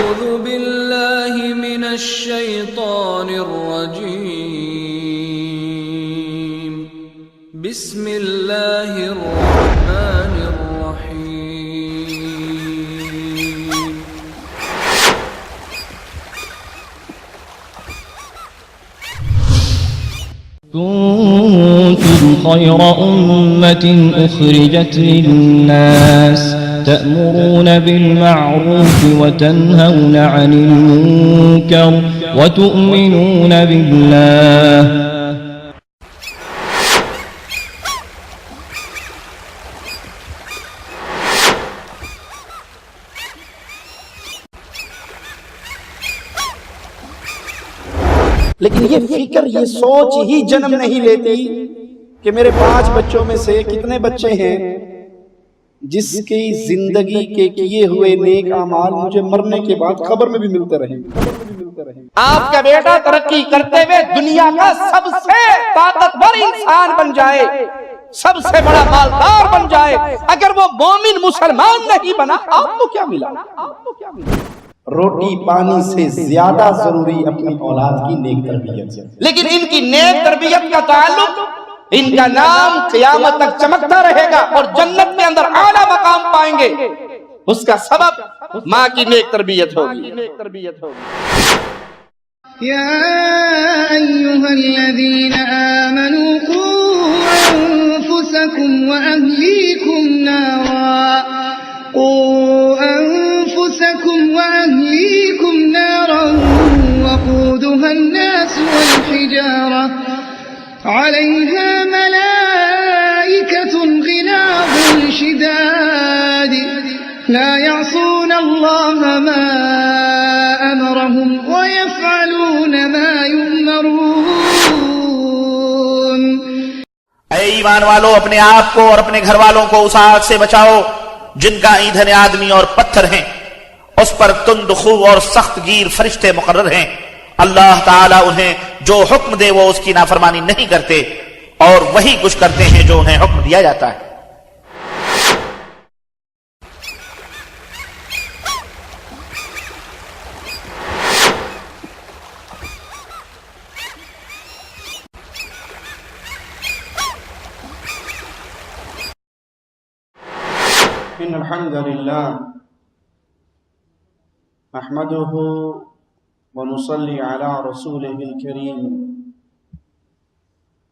أعوذ بالله من الشيطان الرجيم. بسم الله الرحمن الرحيم. كنتم خير أمة أخرجت للناس تأمرون بالمعروف وتنهون عن المنكر وتؤمنون بالله. لیکن یہ فکر، یہ سوچ ہی جنم نہیں لیتی کہ میرے 5 بچوں میں سے کتنے بچے ہیں جس کی زندگی کے کیے ہوئے نیک اعمال مجھے مرنے کے بعد خبر میں بھی ملتے رہیں گے. آپ کا بیٹا ترقی کرتے ہوئے دنیا کا سب سے طاقتور انسان بن جائے، سب سے بڑا مالدار بن جائے، اگر وہ مومن مسلمان نہیں بنا، آپ کو کیا ملا؟ روٹی پانی سے زیادہ ضروری اپنی اولاد کی نیک تربیت ہے. لیکن ان کی نیک تربیت کا تعلق، ان کا نام قیامت تک چمکتا رہے گا اور جنت کے اندر اعلیٰ مقام پائیں گے. اس کا سبب ماں کی نیک تربیت ہوگی. يا أيها الذين آمنوا قوا أنفسكم وأهليكم نارا وقودها الناس والحجارة عليها ملائكة غلاظ شداد لا يعصون الله ما أمرهم ويفعلون ما يؤمرون. اے ایمان والو، اپنے آپ کو اور اپنے گھر والوں کو اس آگ سے بچاؤ جن کا ایندھن آدمی اور پتھر ہیں، اس پر تند خو اور سخت گیر فرشتے مقرر ہیں. اللہ تعالیٰ انہیں جو حکم دے وہ اس کی نافرمانی نہیں کرتے اور وہی کچھ کرتے ہیں جو انہیں حکم دیا جاتا ہے. ان الحمد للہ نحمده ونصلي على رسوله الكريم.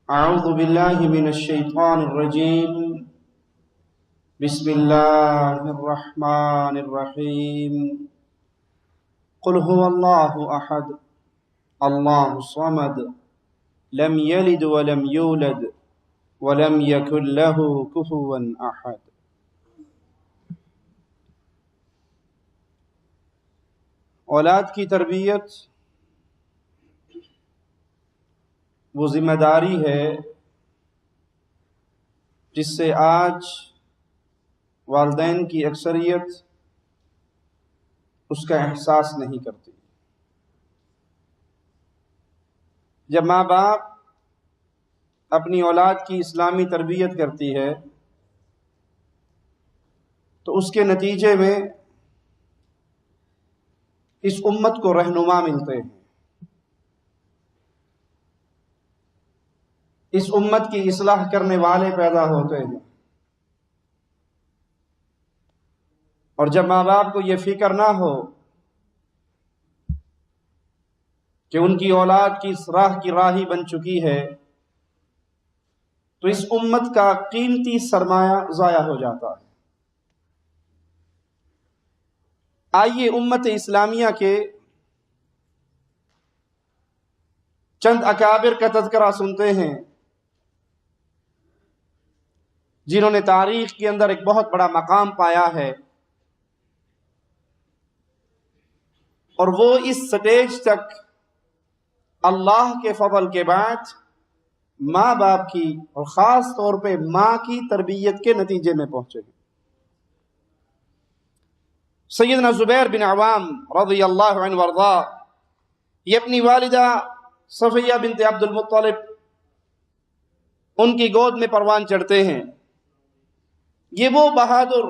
اعوذ باللہ من الشیطان الرجیم. بسم اللہ الرحمن الرحیم. قل هو اللہ احد اللہ الصمد لم یلد ولم یولد ولم یکن له کفوا احد. اولاد کی تربیت وہ ذمہ داری ہے جس سے آج والدین کی اکثریت اس کا احساس نہیں کرتی. جب ماں باپ اپنی اولاد کی اسلامی تربیت کرتی ہے تو اس کے نتیجے میں اس امت کو رہنما ملتے ہیں، اس امت کی اصلاح کرنے والے پیدا ہوتے ہیں. اور جب ماں باپ کو یہ فکر نہ ہو کہ ان کی اولاد کی اس راہ کی راہی بن چکی ہے تو اس امت کا قیمتی سرمایہ ضائع ہو جاتا ہے. آئیے امت اسلامیہ کے چند اکابر کا تذکرہ سنتے ہیں جنہوں نے تاریخ کے اندر ایک بہت بڑا مقام پایا ہے اور وہ اس سٹیج تک اللہ کے فضل کے بعد ماں باپ کی اور خاص طور پہ ماں کی تربیت کے نتیجے میں پہنچے ہیں. سیدنا زبیر بن عوام رضی اللہ عنہ وارضا یہ اپنی والدہ صفیہ بنت عبد المطلب ان کی گود میں پروان چڑھتے ہیں. یہ وہ بہادر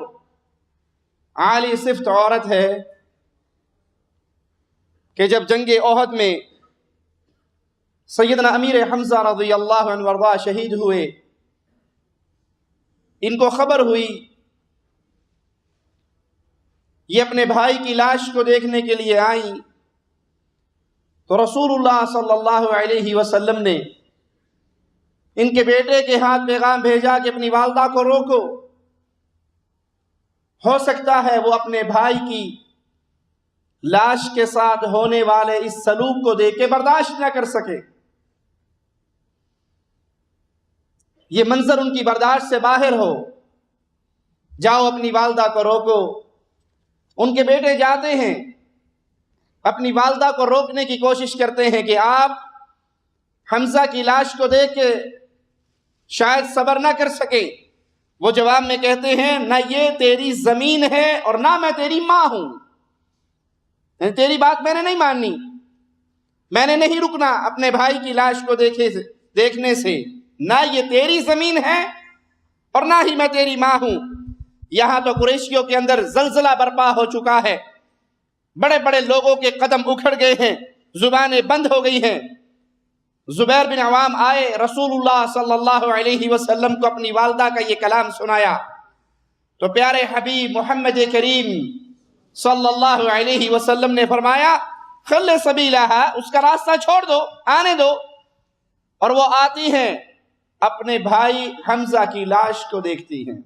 عالی صفت عورت ہے کہ جب جنگ احد میں سیدنا امیر حمزہ رضی اللہ عنہ وارضاہ شہید ہوئے، ان کو خبر ہوئی، یہ اپنے بھائی کی لاش کو دیکھنے کے لیے آئیں، تو رسول اللہ صلی اللہ علیہ وسلم نے ان کے بیٹے کے ہاتھ پیغام بھیجا کہ اپنی والدہ کو روکو، ہو سکتا ہے وہ اپنے بھائی کی لاش کے ساتھ ہونے والے اس سلوک کو دیکھ کے برداشت نہ کر سکے، یہ منظر ان کی برداشت سے باہر ہو، جاؤ اپنی والدہ کو روکو۔ ان کے بیٹے جاتے ہیں، اپنی والدہ کو روکنے کی کوشش کرتے ہیں کہ آپ حمزہ کی لاش کو دیکھ کے شاید صبر نہ کر سکے۔ وہ جواب میں کہتے ہیں نہ یہ تیری زمین ہے اور نہ میں تیری ماں ہوں، یعنی تیری بات میں نے نہیں ماننی، میں نے نہیں رکنا اپنے بھائی کی لاش کو دیکھنے سے، نہ یہ تیری زمین ہے اور نہ ہی میں تیری ماں ہوں۔ یہاں تو قریشیوں کے اندر زلزلہ برپا ہو چکا ہے، بڑے بڑے لوگوں کے قدم اکھڑ گئے ہیں، زبانیں بند ہو گئی ہیں۔ زبیر بن عوام آئے، رسول اللہ صلی اللہ علیہ وسلم کو اپنی والدہ کا یہ کلام سنایا، تو پیارے حبیب محمد کریم صلی اللہ علیہ وسلم نے فرمایا خل سبیلہا، اس کا راستہ چھوڑ دو، آنے دو۔ اور وہ آتی ہیں، اپنے بھائی حمزہ کی لاش کو دیکھتی ہیں۔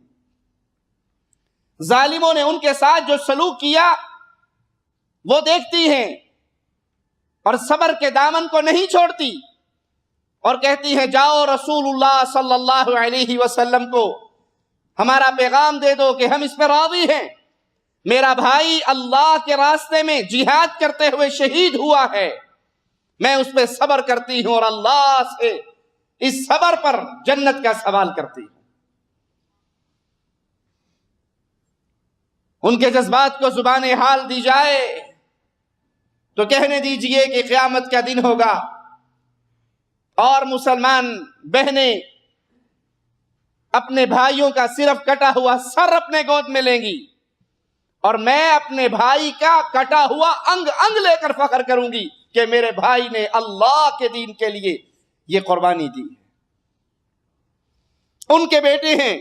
ظالموں نے ان کے ساتھ جو سلوک کیا وہ دیکھتی ہیں اور صبر کے دامن کو نہیں چھوڑتی، اور کہتی ہیں جاؤ رسول اللہ صلی اللہ علیہ وسلم کو ہمارا پیغام دے دو کہ ہم اس پہ راضی ہیں، میرا بھائی اللہ کے راستے میں جہاد کرتے ہوئے شہید ہوا ہے، میں اس پہ صبر کرتی ہوں اور اللہ سے اس صبر پر جنت کا سوال کرتی ہوں۔ ان کے جذبات کو زبان حال دی جائے تو کہنے دیجئے کہ قیامت کا دن ہوگا اور مسلمان بہنیں اپنے بھائیوں کا صرف کٹا ہوا سر اپنے گود میں لیں گی، اور میں اپنے بھائی کا کٹا ہوا انگ انگ لے کر فخر کروں گی کہ میرے بھائی نے اللہ کے دین کے لیے یہ قربانی دی۔ ان کے بیٹے ہیں،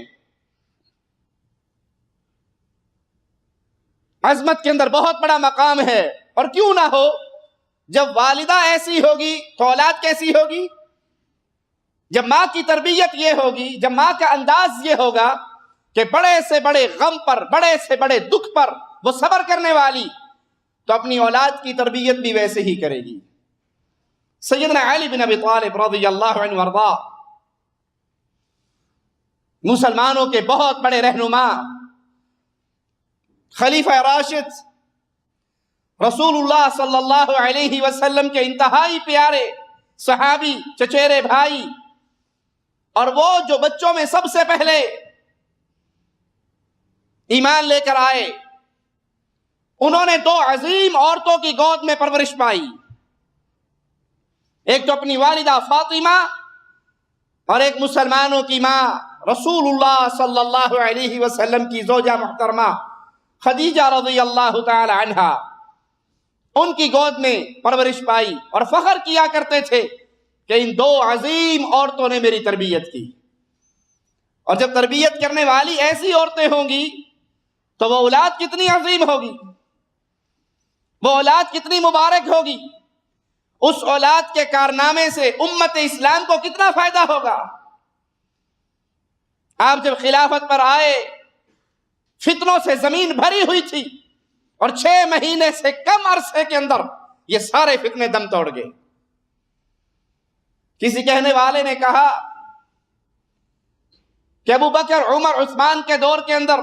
عظمت کے اندر بہت بڑا مقام ہے، اور کیوں نہ ہو، جب والدہ ایسی ہوگی تو اولاد کیسی ہوگی؟ جب ماں کی تربیت یہ ہوگی، جب ماں کا انداز یہ ہوگا کہ بڑے سے بڑے غم پر، بڑے سے بڑے دکھ پر وہ صبر کرنے والی، تو اپنی اولاد کی تربیت بھی ویسے ہی کرے گی۔ سیدنا علی بن ابی طالب رضی اللہ عنہ وارضاہ مسلمانوں کے بہت بڑے رہنما، خلیفہ راشد، رسول اللہ صلی اللہ علیہ وسلم کے انتہائی پیارے صحابی، چچیرے بھائی، اور وہ جو بچوں میں سب سے پہلے ایمان لے کر آئے، انہوں نے دو عظیم عورتوں کی گود میں پرورش پائی، ایک تو اپنی والدہ فاطمہ اور ایک مسلمانوں کی ماں رسول اللہ صلی اللہ علیہ وسلم کی زوجہ محترمہ خدیجہ رضی اللہ تعالی عنہا، ان کی گود میں پرورش پائی، اور فخر کیا کرتے تھے کہ ان دو عظیم عورتوں نے میری تربیت کی۔ اور جب تربیت کرنے والی ایسی عورتیں ہوں گی تو وہ اولاد کتنی عظیم ہوگی، وہ اولاد کتنی مبارک ہوگی، اس اولاد کے کارنامے سے امت اسلام کو کتنا فائدہ ہوگا۔ آپ جب خلافت پر آئے، فتنوں سے زمین بھری ہوئی تھی، اور 6 مہینے سے کم عرصے کے اندر یہ سارے فتنے دم توڑ گئے۔ کسی کہنے والے نے کہا کہ ابو بکر، عمر، عثمان کے دور کے اندر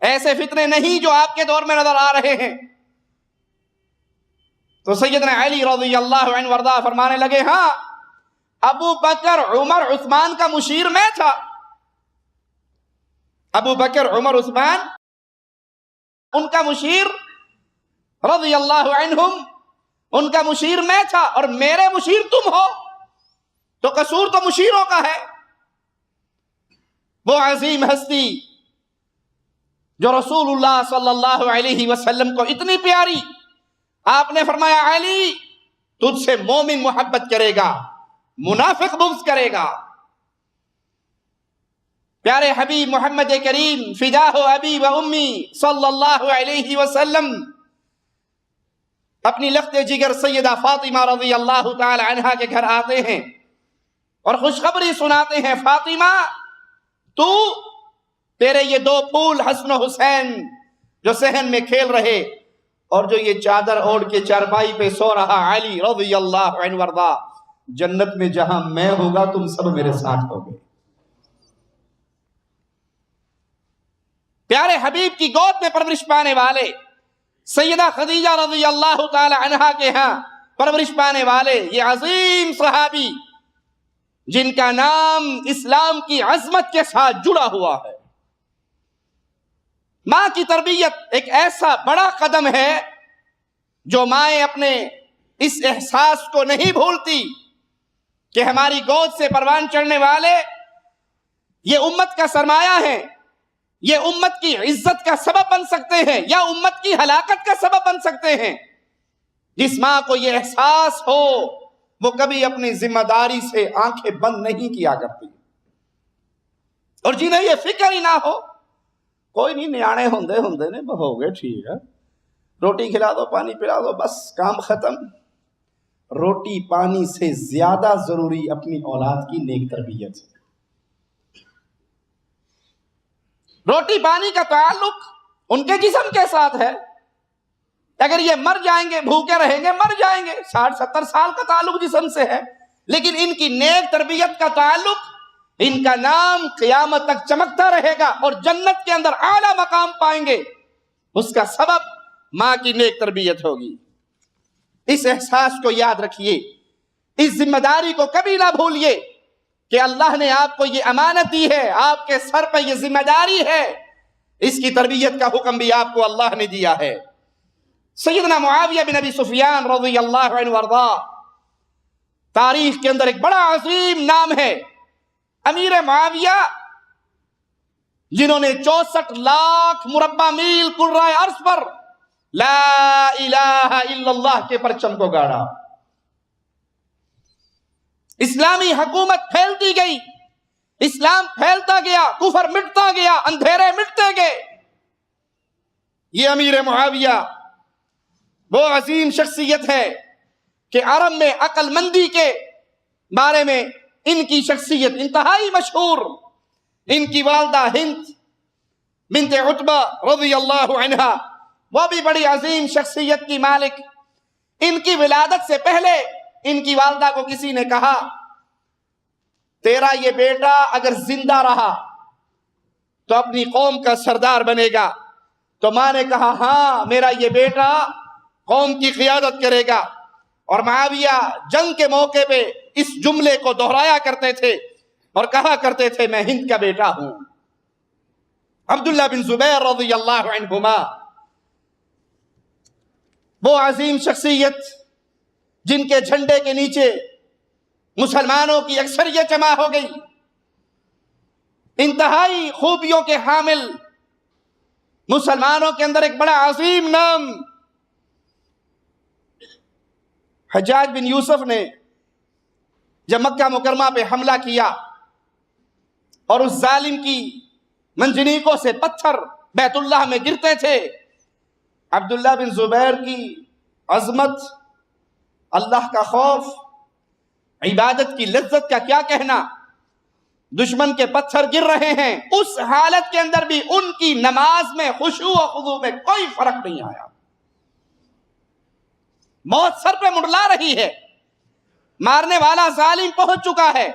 ایسے فتنے نہیں جو آپ کے دور میں نظر آ رہے ہیں۔ تو سیدنا علی رضی اللہ عنہ وارضاہ فرمانے لگے ہاں، ابو بکر، عمر، عثمان کا مشیر میں تھا۔ ابو بکر، عمر، عثمان ان کا مشیر رضی اللہ عنہم، ان کا مشیر میں تھا، اور میرے مشیر تم ہو، تو قصور تو مشیروں کا ہے۔ وہ عظیم ہستی جو رسول اللہ صلی اللہ علیہ وسلم کو اتنی پیاری آپ نے فرمایا علی تجھ سے مومن محبت کرے گا، منافق بغض کرے گا۔ پیارے حبیب محمد کریم فداہ ابی و امی صلی اللہ علیہ وسلم اپنی لخت جگر سیدہ فاطمہ رضی اللہ تعالی عنہا کے گھر آتے ہیں اور خوشخبری سناتے ہیں، فاطمہ تیرے یہ دو پھول حسن و حسین جو صحن میں کھیل رہے اور جو یہ چادر اوڑھ کے چارپائی پہ سو رہا علی رضی اللہ عنہ وارضا، جنت میں جہاں میں ہوگا تم سب میرے ساتھ ہوگے۔ پیارے حبیب کی گود میں پرورش پانے والے سیدہ خدیجہ رضی اللہ تعالی عنہا کے ہاں پرورش پانے والے یہ عظیم صحابی جن کا نام اسلام کی عظمت کے ساتھ جڑا ہوا ہے۔ ماں کی تربیت ایک ایسا بڑا قدم ہے جو مائیں اپنے اس احساس کو نہیں بھولتی کہ ہماری گود سے پروان چڑھنے والے یہ امت کا سرمایہ ہیں، یہ امت کی عزت کا سبب بن سکتے ہیں یا امت کی ہلاکت کا سبب بن سکتے ہیں۔ جس ماں کو یہ احساس ہو وہ کبھی اپنی ذمہ داری سے آنکھیں بند نہیں کیا کرتی، اور جنہیں یہ فکر ہی نہ ہو کوئی نہیں، نیانے ہوندے نے ہو گئے ٹھیک ہے، روٹی کھلا دو پانی پلا دو بس کام ختم۔ روٹی پانی سے زیادہ ضروری اپنی اولاد کی نیک تربیت ہے۔ روٹی پانی کا تعلق ان کے جسم کے ساتھ ہے، اگر یہ مر جائیں گے بھوکے رہیں گے مر جائیں گے، 60-70 سال کا تعلق جسم سے ہے، لیکن ان کی نیک تربیت کا تعلق، ان کا نام قیامت تک چمکتا رہے گا اور جنت کے اندر اعلیٰ مقام پائیں گے، اس کا سبب ماں کی نیک تربیت ہوگی۔ اس احساس کو یاد رکھیے، اس ذمہ داری کو کبھی نہ بھولیے کہ اللہ نے آپ کو یہ امانت دی ہے، آپ کے سر پہ یہ ذمہ داری ہے، اس کی تربیت کا حکم بھی آپ کو اللہ نے دیا ہے۔ سیدنا معاویہ بن ابی سفیان رضی اللہ عنہ وارضا تاریخ کے اندر ایک بڑا عظیم نام ہے، امیر معاویہ، جنہوں نے 64 لاکھ مربع میل کرۂ ارض پر لا الہ الا اللہ کے پرچم کو گاڑا۔ اسلامی حکومت پھیلتی گئی، اسلام پھیلتا گیا، کفر مٹتا گیا، اندھیرے مٹتے گئے۔ یہ امیر معاویہ وہ عظیم شخصیت ہے کہ عرب میں عقل مندی کے بارے میں ان کی شخصیت انتہائی مشہور۔ ان کی والدہ ہند بنت عتبہ رضی اللہ عنہا وہ بھی بڑی عظیم شخصیت کی مالک۔ ان کی ولادت سے پہلے ان کی والدہ کو کسی نے کہا تیرا یہ بیٹا اگر زندہ رہا تو اپنی قوم کا سردار بنے گا، تو ماں نے کہا ہاں میرا یہ بیٹا قوم کی قیادت کرے گا، اور معاویہ جنگ کے موقع پہ اس جملے کو دہرایا کرتے تھے اور کہا کرتے تھے میں ہند کا بیٹا ہوں۔ عبداللہ بن زبیر رضی اللہ عنہما وہ عظیم شخصیت جن کے جھنڈے کے نیچے مسلمانوں کی اکثریت جمع ہو گئی، انتہائی خوبیوں کے حامل، مسلمانوں کے اندر ایک بڑا عظیم نام۔ حجاج بن یوسف نے جب مکہ مکرمہ پہ حملہ کیا اور اس ظالم کی منجنیقوں سے پتھر بیت اللہ میں گرتے تھے، عبداللہ بن زبیر کی عظمت، اللہ کا خوف، عبادت کی لذت کا کیا کہنا، دشمن کے پتھر گر رہے ہیں، اس حالت کے اندر بھی ان کی نماز میں خشوع و خضوع میں کوئی فرق نہیں آیا۔ موت سر پہ منڈلا رہی ہے، مارنے والا ظالم پہنچ چکا ہے،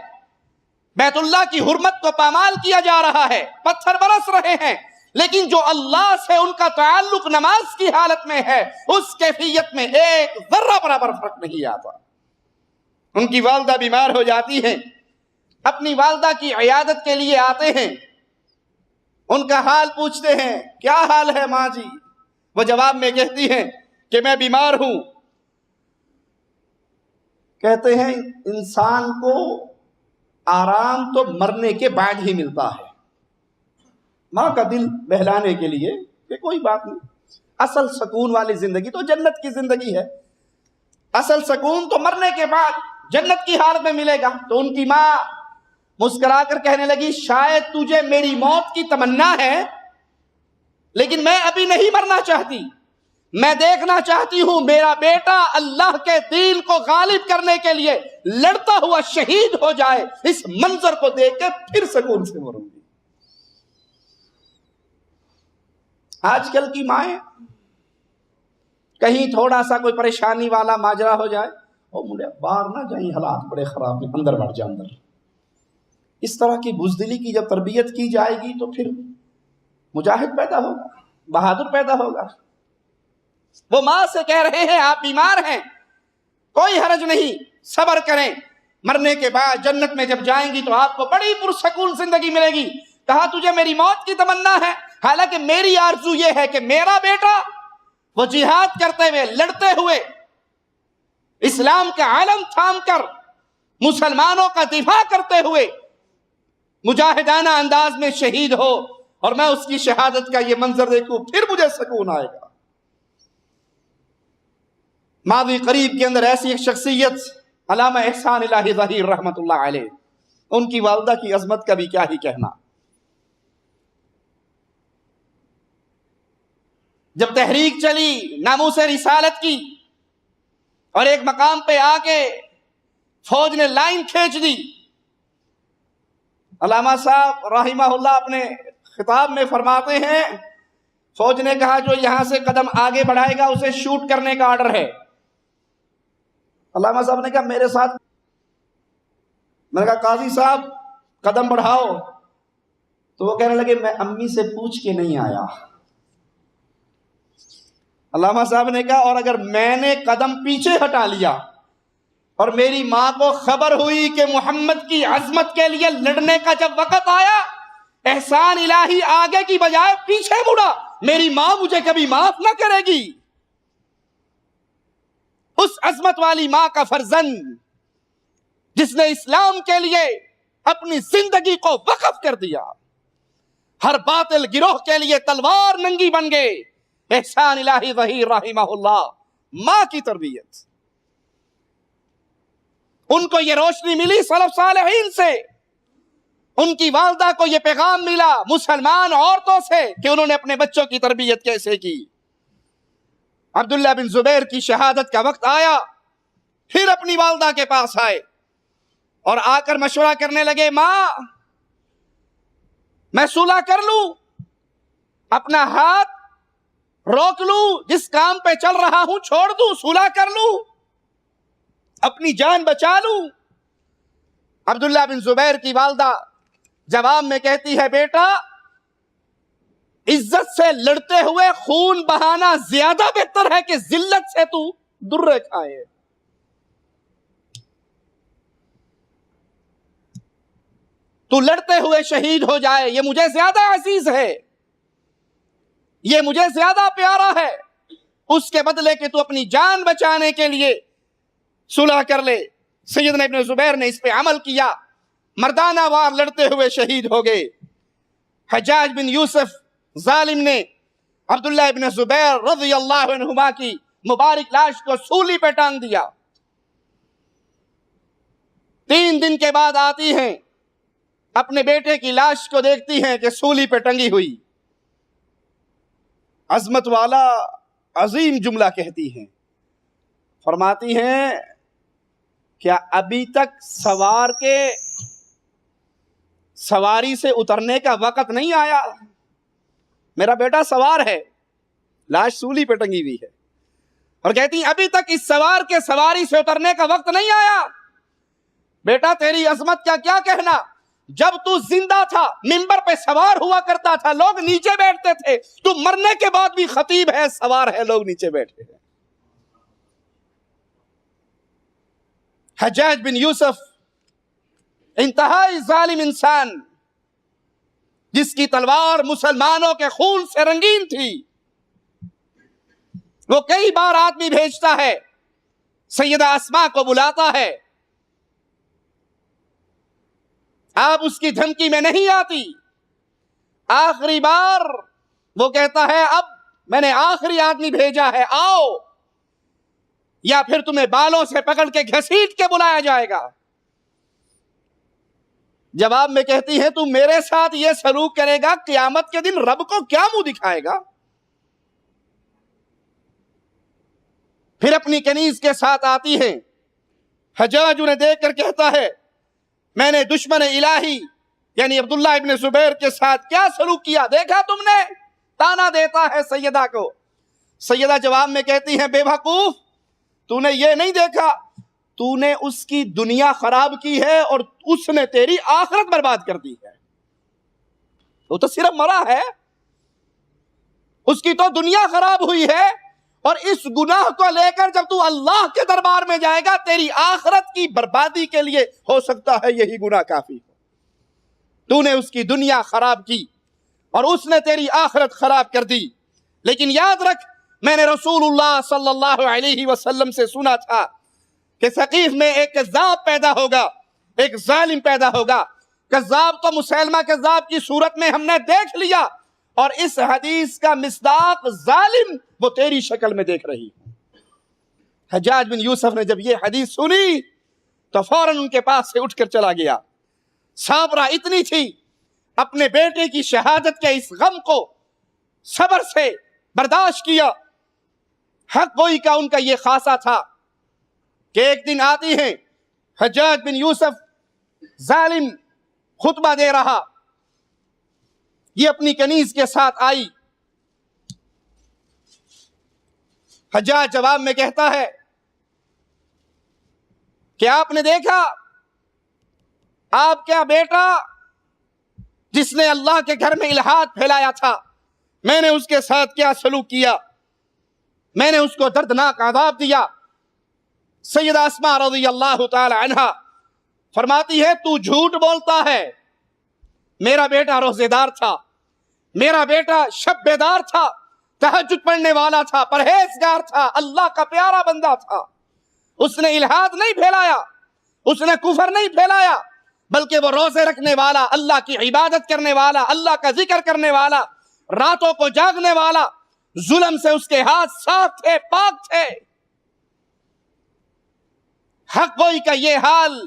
بیت اللہ کی حرمت کو پامال کیا جا رہا ہے، پتھر برس رہے ہیں، لیکن جو اللہ سے ان کا تعلق نماز کی حالت میں ہے اس کیفیت میں ایک ذرہ برابر فرق نہیں آتا۔ ان کی والدہ بیمار ہو جاتی ہیں، اپنی والدہ کی عیادت کے لیے آتے ہیں، ان کا حال پوچھتے ہیں کیا حال ہے ماں جی؟ وہ جواب میں کہتی ہیں کہ میں بیمار ہوں۔ کہتے ہیں انسان کو آرام تو مرنے کے بعد ہی ملتا ہے، ماں کا دل بہلانے کے لیے کہ کوئی بات نہیں، اصل سکون والی زندگی تو جنت کی زندگی ہے، اصل سکون تو مرنے کے بعد جنت کی حالت میں ملے گا۔ تو ان کی ماں مسکرا کر کہنے لگی شاید تجھے میری موت کی تمنا ہے، لیکن میں ابھی نہیں مرنا چاہتی، میں دیکھنا چاہتی ہوں میرا بیٹا اللہ کے دین کو غالب کرنے کے لیے لڑتا ہوا شہید ہو جائے، اس منظر کو دیکھ کے پھر سکون سے مروں گی۔ آج کل کی مائیں کہیں تھوڑا سا کوئی پریشانی والا ماجرا ہو جائے، او مجھے باہر نہ جائیں، حالات بڑے خراب ہیں، اندر بڑھ جا اندر۔ اس طرح کی بزدلی کی جب تربیت کی جائے گی تو پھر مجاہد پیدا ہوگا، بہادر پیدا ہوگا۔ وہ ماں سے کہہ رہے ہیں آپ بیمار ہیں، کوئی حرج نہیں، صبر کریں، مرنے کے بعد جنت میں جب جائیں گی تو آپ کو بڑی پرسکون زندگی ملے گی۔ کہا تجھے میری موت کی تمنا ہے، حالانکہ میری آرزو یہ ہے کہ میرا بیٹا وہ جہاد کرتے ہوئے، لڑتے ہوئے، اسلام کا علم تھام کر مسلمانوں کا دفاع کرتے ہوئے مجاہدانہ انداز میں شہید ہو، اور میں اس کی شہادت کا یہ منظر دیکھوں، پھر مجھے سکون آئے گا۔ ماضی قریب کے اندر ایسی ایک شخصیت علامہ احسان الہی ظہیر رحمت اللہ علیہ، ان کی والدہ کی عظمت کا بھی کیا ہی کہنا۔ جب تحریک چلی ناموس رسالت کی اور ایک مقام پہ آ کے فوج نے لائن کھینچ دی، علامہ صاحب رحمہ اللہ اپنے خطاب میں فرماتے ہیں فوج نے کہا جو یہاں سے قدم آگے بڑھائے گا اسے شوٹ کرنے کا آرڈر ہے۔ علامہ صاحب نے کہا میرے ساتھ، میں نے کہا قاضی صاحب قدم بڑھاؤ، تو وہ کہنے لگے میں امی سے پوچھ کے نہیں آیا۔ علامہ صاحب نے کہا اور اگر میں نے قدم پیچھے ہٹا لیا اور میری ماں کو خبر ہوئی کہ محمد کی عظمت کے لیے لڑنے کا جب وقت آیا، احسان الہی آگے کی بجائے پیچھے مڑا، میری ماں مجھے کبھی معاف نہ کرے گی۔ اس عظمت والی ماں کا فرزند جس نے اسلام کے لیے اپنی زندگی کو وقف کر دیا، ہر باطل گروہ کے لیے تلوار ننگی بن گئے، احسان الہی ظہیر رحمہ اللہ، ماں کی تربیت، ان کو یہ روشنی ملی سلف صالحین سے، ان کی والدہ کو یہ پیغام ملا مسلمان عورتوں سے کہ انہوں نے اپنے بچوں کی تربیت کیسے کی۔ عبداللہ بن زبیر کی شہادت کا وقت آیا، پھر اپنی والدہ کے پاس آئے اور آ کر مشورہ کرنے لگے ماں میں صلح کر لوں، اپنا ہاتھ روک لوں، جس کام پہ چل رہا ہوں چھوڑ دوں، صلح کر لوں، اپنی جان بچا لوں۔ عبداللہ بن زبیر کی والدہ جواب میں کہتی ہے بیٹا عزت سے لڑتے ہوئے خون بہانا زیادہ بہتر ہے کہ ذلت سے تو درے کھائے۔ تو لڑتے ہوئے شہید ہو جائے، یہ مجھے زیادہ عزیز ہے، یہ مجھے زیادہ پیارا ہے، اس کے بدلے کہ تو اپنی جان بچانے کے لیے صلح کر لے۔ سیدنا ابن زبیر نے اس پہ عمل کیا، مردانہ وار لڑتے ہوئے شہید ہو گئے۔ حجاج بن یوسف ظالم نے عبداللہ ابن زبیر رضی اللہ عنہما کی مبارک لاش کو سولی پہ ٹانگ دیا۔ 3 دن کے بعد آتی ہیں، اپنے بیٹے کی لاش کو دیکھتی ہیں کہ سولی پہ ٹنگی ہوئی، عظمت والا عظیم جملہ کہتی ہیں، فرماتی ہیں کیا ابھی تک سوار کے سواری سے اترنے کا وقت نہیں آیا؟ میرا بیٹا سوار ہے، لاش سولی پہ ٹنگی ہوئی ہے، اور کہتی ہیں ابھی تک اس سوار کے سواری سے اترنے کا وقت نہیں آیا۔ بیٹا تیری عظمت کا کیا کہنا، جب تو زندہ تھا منبر پہ سوار ہوا کرتا تھا، لوگ نیچے بیٹھتے تھے، تو مرنے کے بعد بھی خطیب ہے، سوار ہے، لوگ نیچے بیٹھے ہیں۔ حجاج بن یوسف انتہائی ظالم انسان، جس کی تلوار مسلمانوں کے خون سے رنگین تھی، وہ کئی بار آدمی بھیجتا ہے، سیدہ اسماء کو بلاتا ہے، آپ اس کی دھمکی میں نہیں آتی۔ آخری بار وہ کہتا ہے اب میں نے آخری آدمی بھیجا ہے، آؤ، یا پھر تمہیں بالوں سے پکڑ کے گھسیٹ کے بلایا جائے گا۔ جواب میں کہتی ہے تو میرے ساتھ یہ سلوک کرے گا، قیامت کے دن رب کو کیا منہ دکھائے گا؟ پھر اپنی کنیز کے ساتھ آتی ہے، حجاج انہیں دیکھ کر کہتا ہے میں نے دشمن الہی یعنی عبداللہ ابن زبیر کے ساتھ کیا سلوک کیا، دیکھا تم نے؟ تانا دیتا ہے سیدہ کو۔ سیدہ جواب میں کہتی ہیں بے وقوف، تو نے یہ نہیں دیکھا، تو نے اس کی دنیا خراب کی ہے اور اس نے تیری آخرت برباد کر دی ہے۔ وہ تو صرف مرا ہے، اس کی تو دنیا خراب ہوئی ہے، اور اس گناہ کو لے کر جب تو اللہ کے دربار میں جائے گا تیری آخرت کی بربادی کے لیے ہو سکتا ہے یہی گناہ کافی ہو۔ تو نے اس کی دنیا خراب کی اور اس نے تیری آخرت خراب کر دی۔ لیکن یاد رکھ، میں نے رسول اللہ صلی اللہ علیہ وسلم سے سنا تھا کہ ثقیف میں ایک کذاب پیدا ہوگا، ایک ظالم پیدا ہوگا۔ کذاب تو مسیلمہ کذاب کی صورت میں ہم نے دیکھ لیا، اور اس حدیث کا مصداق ظالم وہ تیری شکل میں دیکھ رہی ہے۔ حجاج بن یوسف نے جب یہ حدیث سنی تو فوراً ان کے پاس سے اٹھ کر چلا گیا۔ صابرہ اتنی تھی، اپنے بیٹے کی شہادت کے اس غم کو صبر سے برداشت کیا۔ حق گوئی کا ان کا یہ خاصہ تھا کہ ایک دن آتی ہیں، حجاج بن یوسف ظالم خطبہ دے رہا، یہ اپنی کنیز کے ساتھ آئی۔ حجاج جواب میں کہتا ہے کہ آپ نے دیکھا آپ کیا بیٹا جس نے اللہ کے گھر میں الحاد پھیلایا تھا، میں نے اس کے ساتھ کیا سلوک کیا، میں نے اس کو دردناک عذاب دیا۔ سیدہ اسماء رضی اللہ تعالی عنہا فرماتی ہے تو جھوٹ بولتا ہے، میرا بیٹا روزے دار تھا، میرا بیٹا شب بیدار تھا، تہجد پڑھنے والا تھا، پرہیزگار تھا، اللہ کا پیارا بندہ تھا۔ اس نے الحاد نہیں پھیلایا، اس نے کفر نہیں پھیلایا، بلکہ وہ روزے رکھنے والا، اللہ کی عبادت کرنے والا، اللہ کا ذکر کرنے والا، راتوں کو جاگنے والا، ظلم سے اس کے ہاتھ صاف تھے، پاک تھے۔ حق گوئی کا یہ حال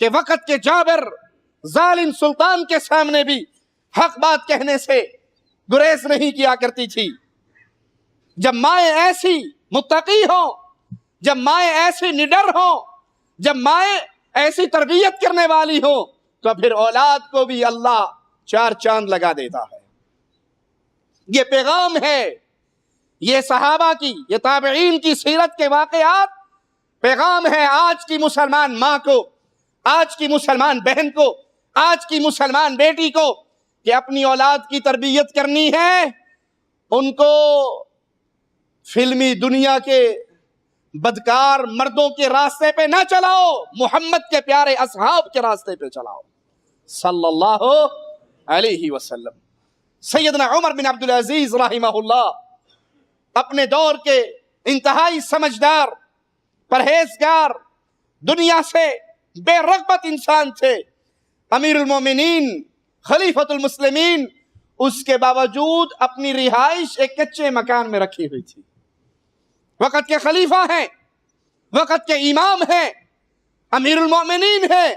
کہ وقت کے جابر ظالم سلطان کے سامنے بھی حق بات کہنے سے گریز نہیں کیا کرتی تھی۔ جب مائیں ایسی متقی ہوں، جب مائیں ایسی نڈر ہوں، جب مائیں ایسی تربیت کرنے والی ہوں، تو پھر اولاد کو بھی اللہ چار چاند لگا دیتا ہے۔ یہ پیغام ہے، یہ صحابہ کی، یہ تابعین کی سیرت کے واقعات پیغام ہے آج کی مسلمان ماں کو، آج کی مسلمان بہن کو، آج کی مسلمان بیٹی کو، کہ اپنی اولاد کی تربیت کرنی ہے، ان کو فلمی دنیا کے بدکار مردوں کے راستے پہ نہ چلاؤ، محمد کے پیارے اصحاب کے راستے پہ چلاؤ صلی اللہ علیہ وسلم۔ سیدنا عمر بن عبدالعزیز رحمہ اللہ اپنے دور کے انتہائی سمجھدار، پرہیزگار، دنیا سے بے رغبت انسان تھے، امیر المومنین، خلیفۃ المسلمین، اس کے باوجود اپنی رہائش ایک کچے مکان میں رکھی ہوئی تھی۔ وقت کے خلیفہ ہیں، وقت کے امام ہیں، امیر المومنین ہیں،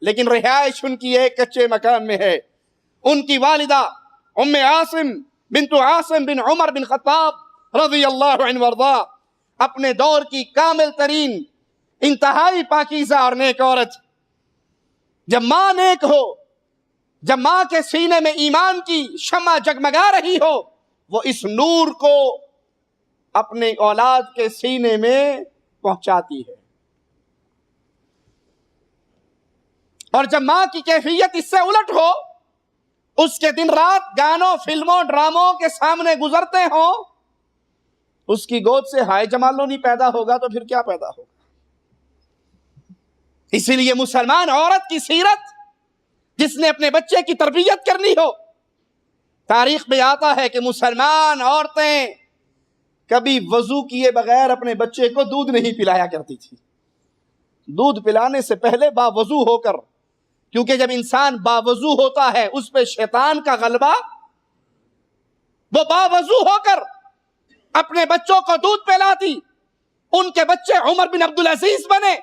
لیکن رہائش ان کی ایک کچے مکان میں ہے۔ ان کی والدہ ام عاصم بنت عاصم بن عمر بن خطاب رضی اللہ عنہ وارضا، اپنے دور کی کامل ترین، انتہائی پاکیزہ اور نیک عورت۔ جب ماں نیک ہو، جب ماں کے سینے میں ایمان کی شمع جگمگا رہی ہو، وہ اس نور کو اپنے اولاد کے سینے میں پہنچاتی ہے۔ اور جب ماں کی کیفیت اس سے الٹ ہو، اس کے دن رات گانوں، فلموں، ڈراموں کے سامنے گزرتے ہوں، اس کی گود سے ہائے جمالو نہیں پیدا ہوگا تو پھر کیا پیدا ہوگا؟ اسی لیے مسلمان عورت کی سیرت، جس نے اپنے بچے کی تربیت کرنی ہو، تاریخ میں آتا ہے کہ مسلمان عورتیں کبھی وضو کیے بغیر اپنے بچے کو دودھ نہیں پلایا کرتی تھی۔ دودھ پلانے سے پہلے باوضو ہو کر، کیونکہ جب انسان باوضو ہوتا ہے اس پہ شیطان کا غلبہ، وہ باوضو ہو کر اپنے بچوں کو دودھ پلاتی، ان کے بچے عمر بن عبدالعزیز بنے،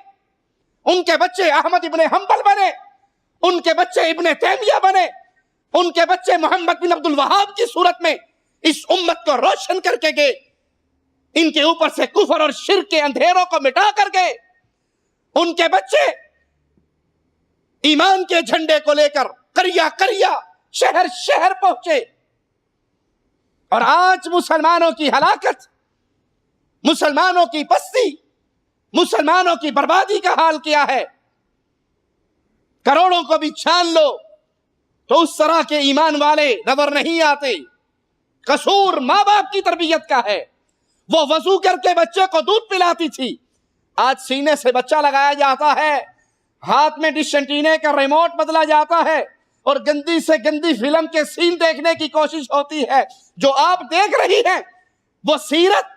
ان کے بچے احمد ابن حنبل بنے، ان کے بچے ابن تیمیہ بنے، ان کے بچے محمد بن عبد الوہاب کی صورت میں اس امت کو روشن کر کے گئے، ان کے اوپر سے کفر اور شرک کے اندھیروں کو مٹا کر گئے، ان کے بچے ایمان کے جھنڈے کو لے کر قریہ قریہ شہر شہر پہنچے، اور آج مسلمانوں کی ہلاکت، مسلمانوں کی پستی، مسلمانوں کی بربادی کا حال کیا ہے؟ کروڑوں کو بھی چھان لو تو اس طرح کے ایمان والے نظر نہیں آتے۔ قصور ماں باپ کی تربیت کا ہے۔ وہ وضو کر کے بچے کو دودھ پلاتی تھی، آج سینے سے بچہ لگایا جاتا ہے، ہاتھ میں ڈش اینٹینے کا ریموٹ بدلا جاتا ہے، اور گندی سے گندی فلم کے سین دیکھنے کی کوشش ہوتی ہے۔ جو آپ دیکھ رہی ہیں وہ سیرت،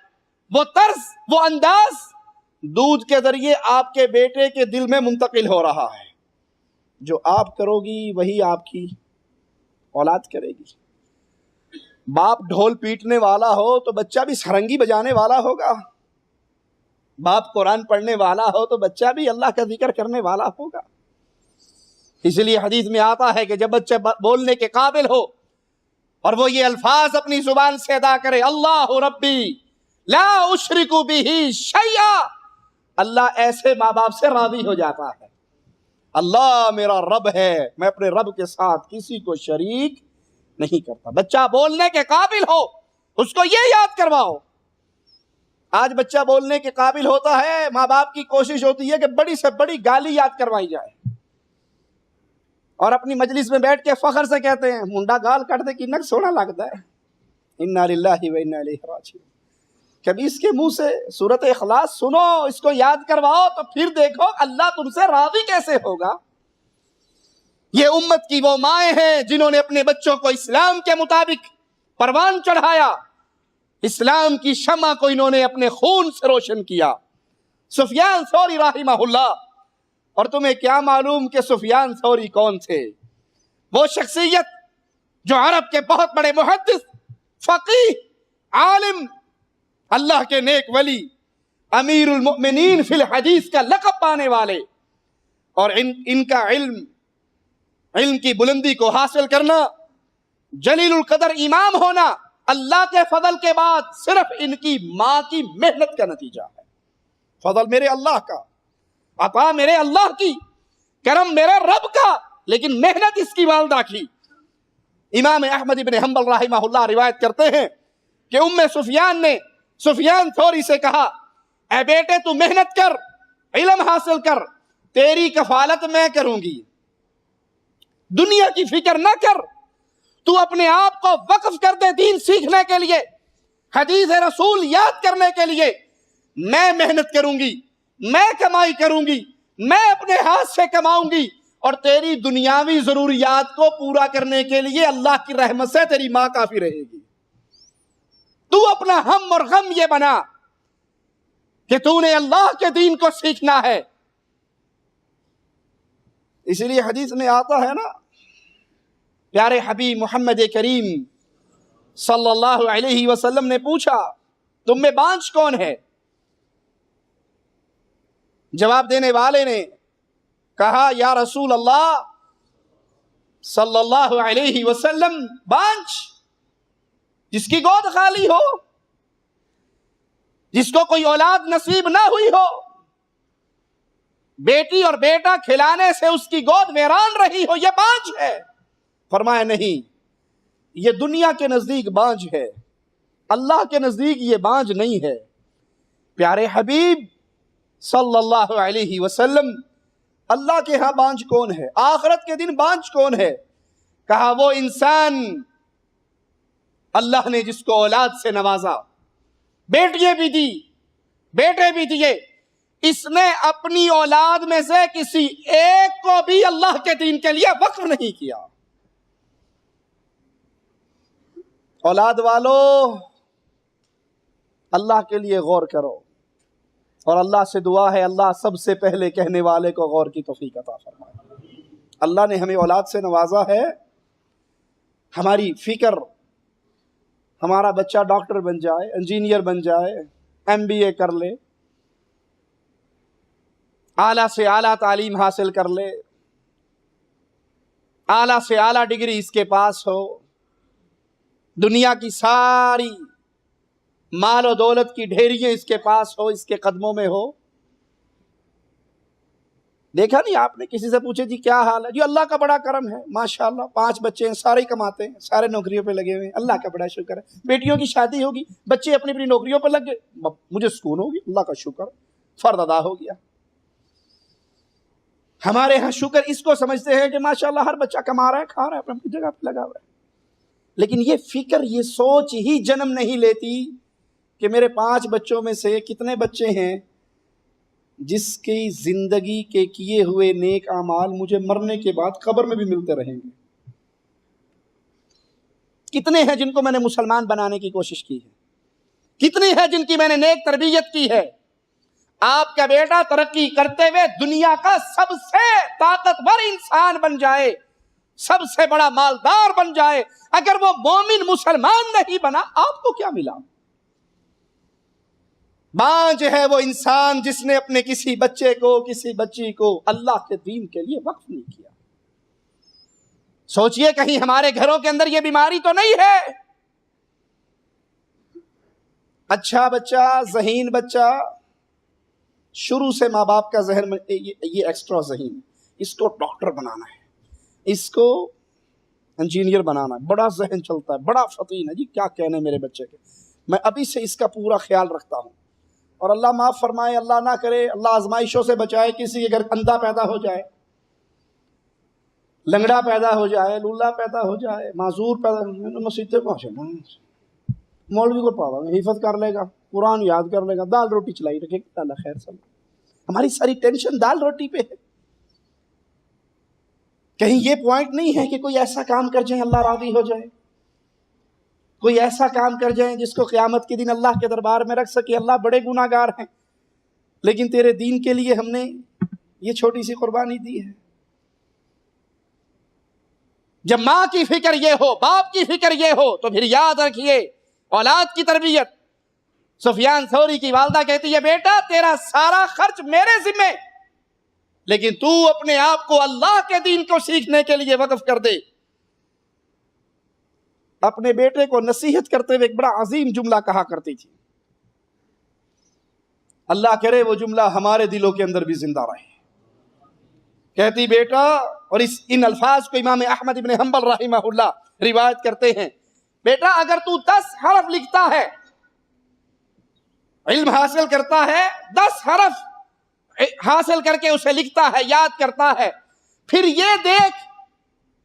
وہ طرز، وہ انداز دودھ کے ذریعے آپ کے بیٹے کے دل میں منتقل ہو رہا ہے۔ جو آپ کرو گی وہی آپ کی اولاد کرے گی۔ باپ ڈھول پیٹنے والا ہو تو بچہ بھی سرنگی بجانے والا ہوگا، باپ قرآن پڑھنے والا ہو تو بچہ بھی اللہ کا ذکر کرنے والا ہوگا۔ اس لیے حدیث میں آتا ہے کہ جب بچہ بولنے کے قابل ہو اور وہ یہ الفاظ اپنی زبان سے ادا کرے، اللہ ربی لا اشرک بہ شیئا، اللہ ایسے ماں باپ سے راضی ہو جاتا ہے۔ اللہ میرا رب ہے، میں اپنے رب کے ساتھ کسی کو شریک نہیں کرتا۔ بچہ بولنے کے قابل ہو، اس کو یہ یاد کرواؤ۔ آج بچہ بولنے کے قابل ہوتا ہے، ماں باپ کی کوشش ہوتی ہے کہ بڑی سے بڑی گالی یاد کروائی جائے، اور اپنی مجلس میں بیٹھ کے فخر سے کہتے ہیں منڈا گال کٹ دے کی نک سونا لگتا ہے، انا للہ و انا الیہ راجعون۔ کبھی اس کے منہ سے سورۃ اخلاص سنو، اس کو یاد کرواؤ، تو پھر دیکھو اللہ تم سے راضی کیسے ہوگا۔ یہ امت کی وہ مائیں ہیں جنہوں نے اپنے بچوں کو اسلام کے مطابق پروان چڑھایا، اسلام کی شمع کو انہوں نے اپنے خون سے روشن کیا۔ سفیان ثوری رحمہ اللہ، اور تمہیں کیا معلوم کہ سفیان ثوری کون تھے؟ وہ شخصیت جو عرب کے بہت بڑے محدث، فقیہ، عالم، اللہ کے نیک ولی، امیر المؤمنین فی الحدیث کا لقب پانے والے، اور ان کا علم کی بلندی کو حاصل کرنا، جلیل القدر امام ہونا، اللہ کے فضل کے بعد صرف ان کی ماں کی محنت کا نتیجہ ہے۔ فضل میرے اللہ کا، عطا میرے اللہ کی، کرم میرے رب کا، لیکن محنت اس کی والدہ کی۔ امام احمد بن حنبل رحمہ اللہ روایت کرتے ہیں کہ ام سفیان نے سفیان ثوری سے کہا، اے بیٹے تو محنت کر، علم حاصل کر، تیری کفالت میں کروں گی، دنیا کی فکر نہ کر، تو اپنے آپ کو وقف کر دے دین سیکھنے کے لیے، حدیث رسول یاد کرنے کے لیے۔ میں محنت کروں گی، میں کمائی کروں گی، میں اپنے ہاتھ سے کماؤں گی، اور تیری دنیاوی ضروریات کو پورا کرنے کے لیے اللہ کی رحمت سے تیری ماں کافی رہے گی۔ تو اپنا ہم اور غم یہ بنا کہ تو نے اللہ کے دین کو سیکھنا ہے۔ اسی لیے حدیث میں آتا ہے نا، پیارے حبیب محمد کریم صلی اللہ علیہ وسلم نے پوچھا تم میں بانجھ کون ہے؟ جواب دینے والے نے کہا یا رسول اللہ صلی اللہ علیہ وسلم، بانجھ جس کی گود خالی ہو، جس کو کوئی اولاد نصیب نہ ہوئی ہو، بیٹی اور بیٹا کھلانے سے اس کی گود ویران رہی ہو، یہ بانجھ ہے۔ فرمایا نہیں، یہ دنیا کے نزدیک بانجھ ہے، اللہ کے نزدیک یہ بانجھ نہیں ہے۔ پیارے حبیب صلی اللہ علیہ وسلم، اللہ کے ہاں بانجھ کون ہے؟ آخرت کے دن بانجھ کون ہے؟ کہا وہ انسان اللہ نے جس کو اولاد سے نوازا، بیٹیاں بھی دی، بیٹے بھی دیے، اس نے اپنی اولاد میں سے کسی ایک کو بھی اللہ کے دین کے لیے وقف نہیں کیا۔ اولاد والو، اللہ کے لیے غور کرو، اور اللہ سے دعا ہے اللہ سب سے پہلے کہنے والے کو غور کی توفیق عطا فرمائے۔ اللہ نے ہمیں اولاد سے نوازا ہے، ہماری فکر ہمارا بچہ ڈاکٹر بن جائے, انجینئر بن جائے, MBA کر لے, اعلیٰ سے اعلیٰ تعلیم حاصل کر لے, اعلیٰ سے اعلیٰ ڈگری اس کے پاس ہو, دنیا کی ساری مال و دولت کی ڈھیریاں اس کے پاس ہو, اس کے قدموں میں ہو. دیکھا نہیں آپ نے, کسی سے پوچھے جی کیا حال ہے, جی اللہ کا بڑا کرم ہے, ماشاءاللہ 5 بچے ہیں, سارے ہی کماتے ہیں, سارے نوکریوں پہ لگے ہوئے ہیں, اللہ کا بڑا شکر ہے. بیٹیوں کی شادی ہوگی, بچے اپنی اپنی نوکریوں پہ لگ گئے, مجھے سکون ہوگی, اللہ کا شکر, فرض ادا ہو گیا. ہمارے ہاں شکر اس کو سمجھتے ہیں کہ ماشاءاللہ ہر بچہ کما رہا ہے, کھا رہا ہے, اپنی جگہ پہ لگا ہوا ہے. لیکن یہ فکر, یہ سوچ ہی جنم نہیں لیتی کہ میرے 5 بچوں میں سے کتنے بچے ہیں جس کی زندگی کے کیے ہوئے نیک اعمال مجھے مرنے کے بعد قبر میں بھی ملتے رہیں گے. کتنے ہیں جن کو میں نے مسلمان بنانے کی کوشش کی ہے, کتنے ہیں جن کی میں نے نیک تربیت کی ہے. آپ کا بیٹا ترقی کرتے ہوئے دنیا کا سب سے طاقتور انسان بن جائے, سب سے بڑا مالدار بن جائے, اگر وہ مومن مسلمان نہیں بنا, آپ کو کیا ملا؟ بانج ہے وہ انسان جس نے اپنے کسی بچے کو, کسی بچی کو اللہ کے دین کے لیے وقف نہیں کیا. سوچئے کہیں ہمارے گھروں کے اندر یہ بیماری تو نہیں ہے. اچھا بچہ, ذہین بچہ, شروع سے ماں باپ کا ذہن میں یہ ایکسٹرا ذہین, اس کو ڈاکٹر بنانا ہے, اس کو انجینئر بنانا ہے, بڑا ذہن چلتا ہے, بڑا فطین ہے, جی کیا کہنے میرے بچے کے. میں ابھی سے اس کا پورا خیال رکھتا ہوں. اور اللہ معاف فرمائے, اللہ نہ کرے, اللہ آزمائشوں سے بچائے, کسی کے گھر اندھا پیدا ہو جائے, لنگڑا پیدا ہو جائے, لولا پیدا ہو جائے, معذور پیدا ہو جائے, مسجد سے پہنچے نا, مولوی کو پاوا حفظ کر لے گا, قرآن یاد کر لے گا, دال روٹی چلائی رکھے گا, اللہ خیر سب. ہماری ساری ٹینشن دال روٹی پہ ہے. کہیں یہ پوائنٹ نہیں ہے کہ کوئی ایسا کام کر جائیں اللہ راضی ہو جائے, کوئی ایسا کام کر جائیں جس کو قیامت کے دن اللہ کے دربار میں رکھ سکے, اللہ بڑے گناہ گار ہیں لیکن تیرے دین کے لیے ہم نے یہ چھوٹی سی قربانی دی ہے. جب ماں کی فکر یہ ہو, باپ کی فکر یہ ہو, تو پھر یاد رکھیے اولاد کی تربیت. سفیان ثوری کی والدہ کہتی ہے, بیٹا تیرا سارا خرچ میرے ذمے, لیکن تو اپنے آپ کو اللہ کے دین کو سیکھنے کے لیے وقف کر دے. اپنے بیٹے کو نصیحت کرتے ہوئے ایک بڑا عظیم جملہ کہا کرتی تھی, اللہ کرے وہ جملہ ہمارے دلوں کے اندر بھی زندہ رہے. کہتی بیٹا, اور ان الفاظ کو امام احمد ابن حنبل رحمہ اللہ روایت کرتے ہیں, بیٹا اگر تو 10 حرف لکھتا ہے, علم حاصل کرتا ہے, 10 حرف حاصل کر کے اسے لکھتا ہے, یاد کرتا ہے, پھر یہ دیکھ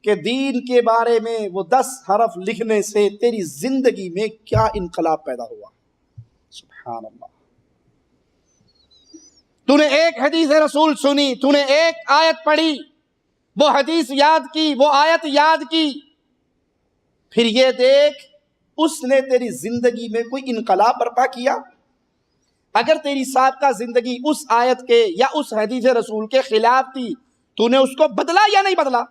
کہ دین کے بارے میں وہ 10 حرف لکھنے سے تیری زندگی میں کیا انقلاب پیدا ہوا. سبحان اللہ. تو نے ایک حدیث رسول سنی, تو نے ایک آیت پڑھی, وہ حدیث یاد کی, وہ آیت یاد کی, پھر یہ دیکھ اس نے تیری زندگی میں کوئی انقلاب برپا کیا. اگر تیری سابقہ زندگی اس آیت کے یا اس حدیث رسول کے خلاف تھی, تو نے اس کو بدلا یا نہیں بدلا؟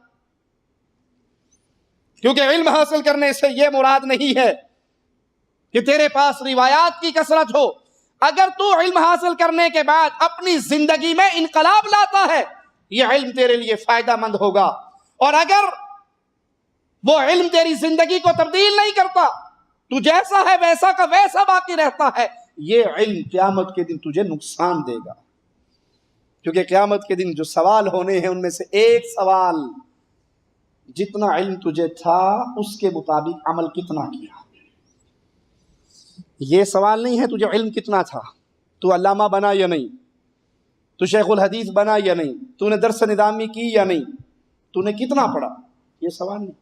کیونکہ علم حاصل کرنے سے یہ مراد نہیں ہے کہ تیرے پاس روایات کی کثرت ہو. اگر تو علم حاصل کرنے کے بعد اپنی زندگی میں انقلاب لاتا ہے, یہ علم تیرے لیے فائدہ مند ہوگا. اور اگر وہ علم تیری زندگی کو تبدیل نہیں کرتا, تو جیسا ہے ویسا کا ویسا باقی رہتا ہے, یہ علم قیامت کے دن تجھے نقصان دے گا. کیونکہ قیامت کے دن جو سوال ہونے ہیں ان میں سے ایک سوال, جتنا علم تجھے تھا اس کے مطابق عمل کتنا کیا. یہ سوال نہیں ہے تجھے علم کتنا تھا, تو علامہ بنا یا نہیں, تو شیخ الحدیث بنا یا نہیں, تو نے درس نظامی کی یا نہیں, تو نے کتنا پڑھا, یہ سوال نہیں.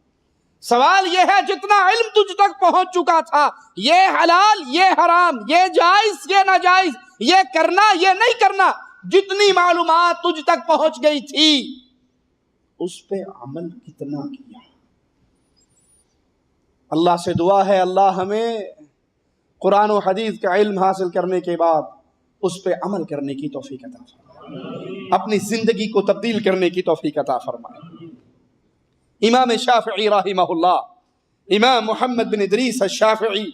سوال یہ ہے جتنا علم تجھ تک پہنچ چکا تھا, یہ حلال, یہ حرام, یہ جائز, یہ ناجائز, یہ کرنا, یہ نہیں کرنا, جتنی معلومات تجھ تک پہنچ گئی تھی اس پہ عمل کتنا کیا. اللہ سے دعا ہے اللہ ہمیں قرآن و حدیث کا علم حاصل کرنے کے بعد اس پہ عمل کرنے کی توفیق عطا فرمائے, اپنی زندگی کو تبدیل کرنے کی توفیق عطا فرمائے. امام شافعی رحمہ اللہ امام محمد بن ادریس الشافعی،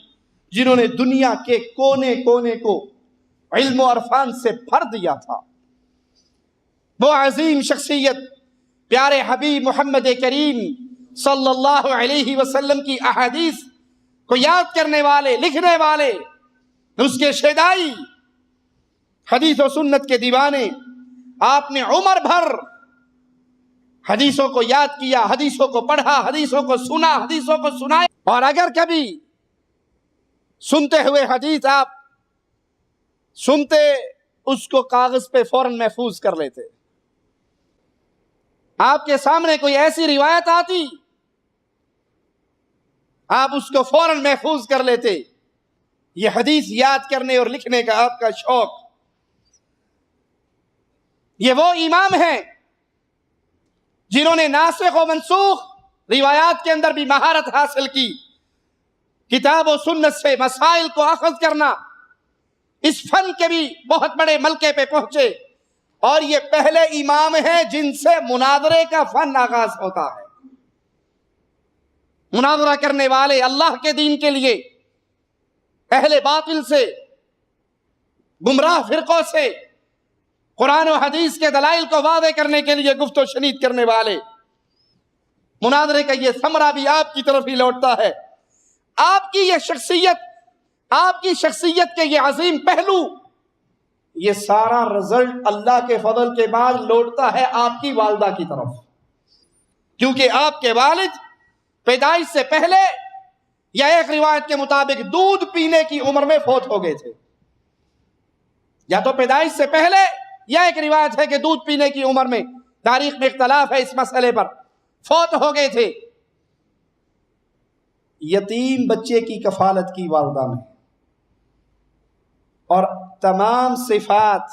جنہوں نے دنیا کے کونے کونے کو علم و عرفان سے بھر دیا تھا، وہ عظیم شخصیت پیارے حبیب محمد کریم صلی اللہ علیہ وسلم کی احادیث کو یاد کرنے والے، لکھنے والے، اس کے شیدائی، حدیث و سنت کے دیوانے، آپ نے عمر بھر حدیثوں کو یاد کیا، حدیثوں کو پڑھا، حدیثوں کو سنا، حدیثوں کو سنایا، اور اگر کبھی سنتے ہوئے حدیث آپ سنتے، اس کو کاغذ پہ فوراً محفوظ کر لیتے۔ آپ کے سامنے کوئی ایسی روایت آتی، آپ اس کو فوراً محفوظ کر لیتے۔ یہ حدیث یاد کرنے اور لکھنے کا آپ کا شوق، یہ وہ امام ہیں جنہوں نے ناسخ و منسوخ روایات کے اندر بھی مہارت حاصل کی، کتاب و سنت سے مسائل کو اخذ کرنا، اس فن کے بھی بہت بڑے ملکے پہ پہنچے، اور یہ پہلے امام ہیں جن سے مناظرے کا فن آغاز ہوتا ہے۔ مناظرہ کرنے والے اللہ کے دین کے لیے اہل باطل سے، گمراہ فرقوں سے، قرآن و حدیث کے دلائل کو واضح کرنے کے لیے گفت و شنید کرنے والے، مناظرے کا یہ ثمرہ بھی آپ کی طرف ہی لوٹتا ہے۔ آپ کی یہ شخصیت، آپ کی شخصیت کے یہ عظیم پہلو، یہ سارا رزلٹ اللہ کے فضل کے بعد لوٹتا ہے آپ کی والدہ کی طرف، کیونکہ آپ کے والد پیدائش سے پہلے، یا ایک روایت کے مطابق دودھ پینے کی عمر میں فوت ہو گئے تھے، یا تو پیدائش سے پہلے، یا ایک روایت ہے کہ دودھ پینے کی عمر میں، تاریخ میں اختلاف ہے اس مسئلے پر، فوت ہو گئے تھے۔ یتیم بچے کی کفالت کی والدہ نے، اور تمام صفات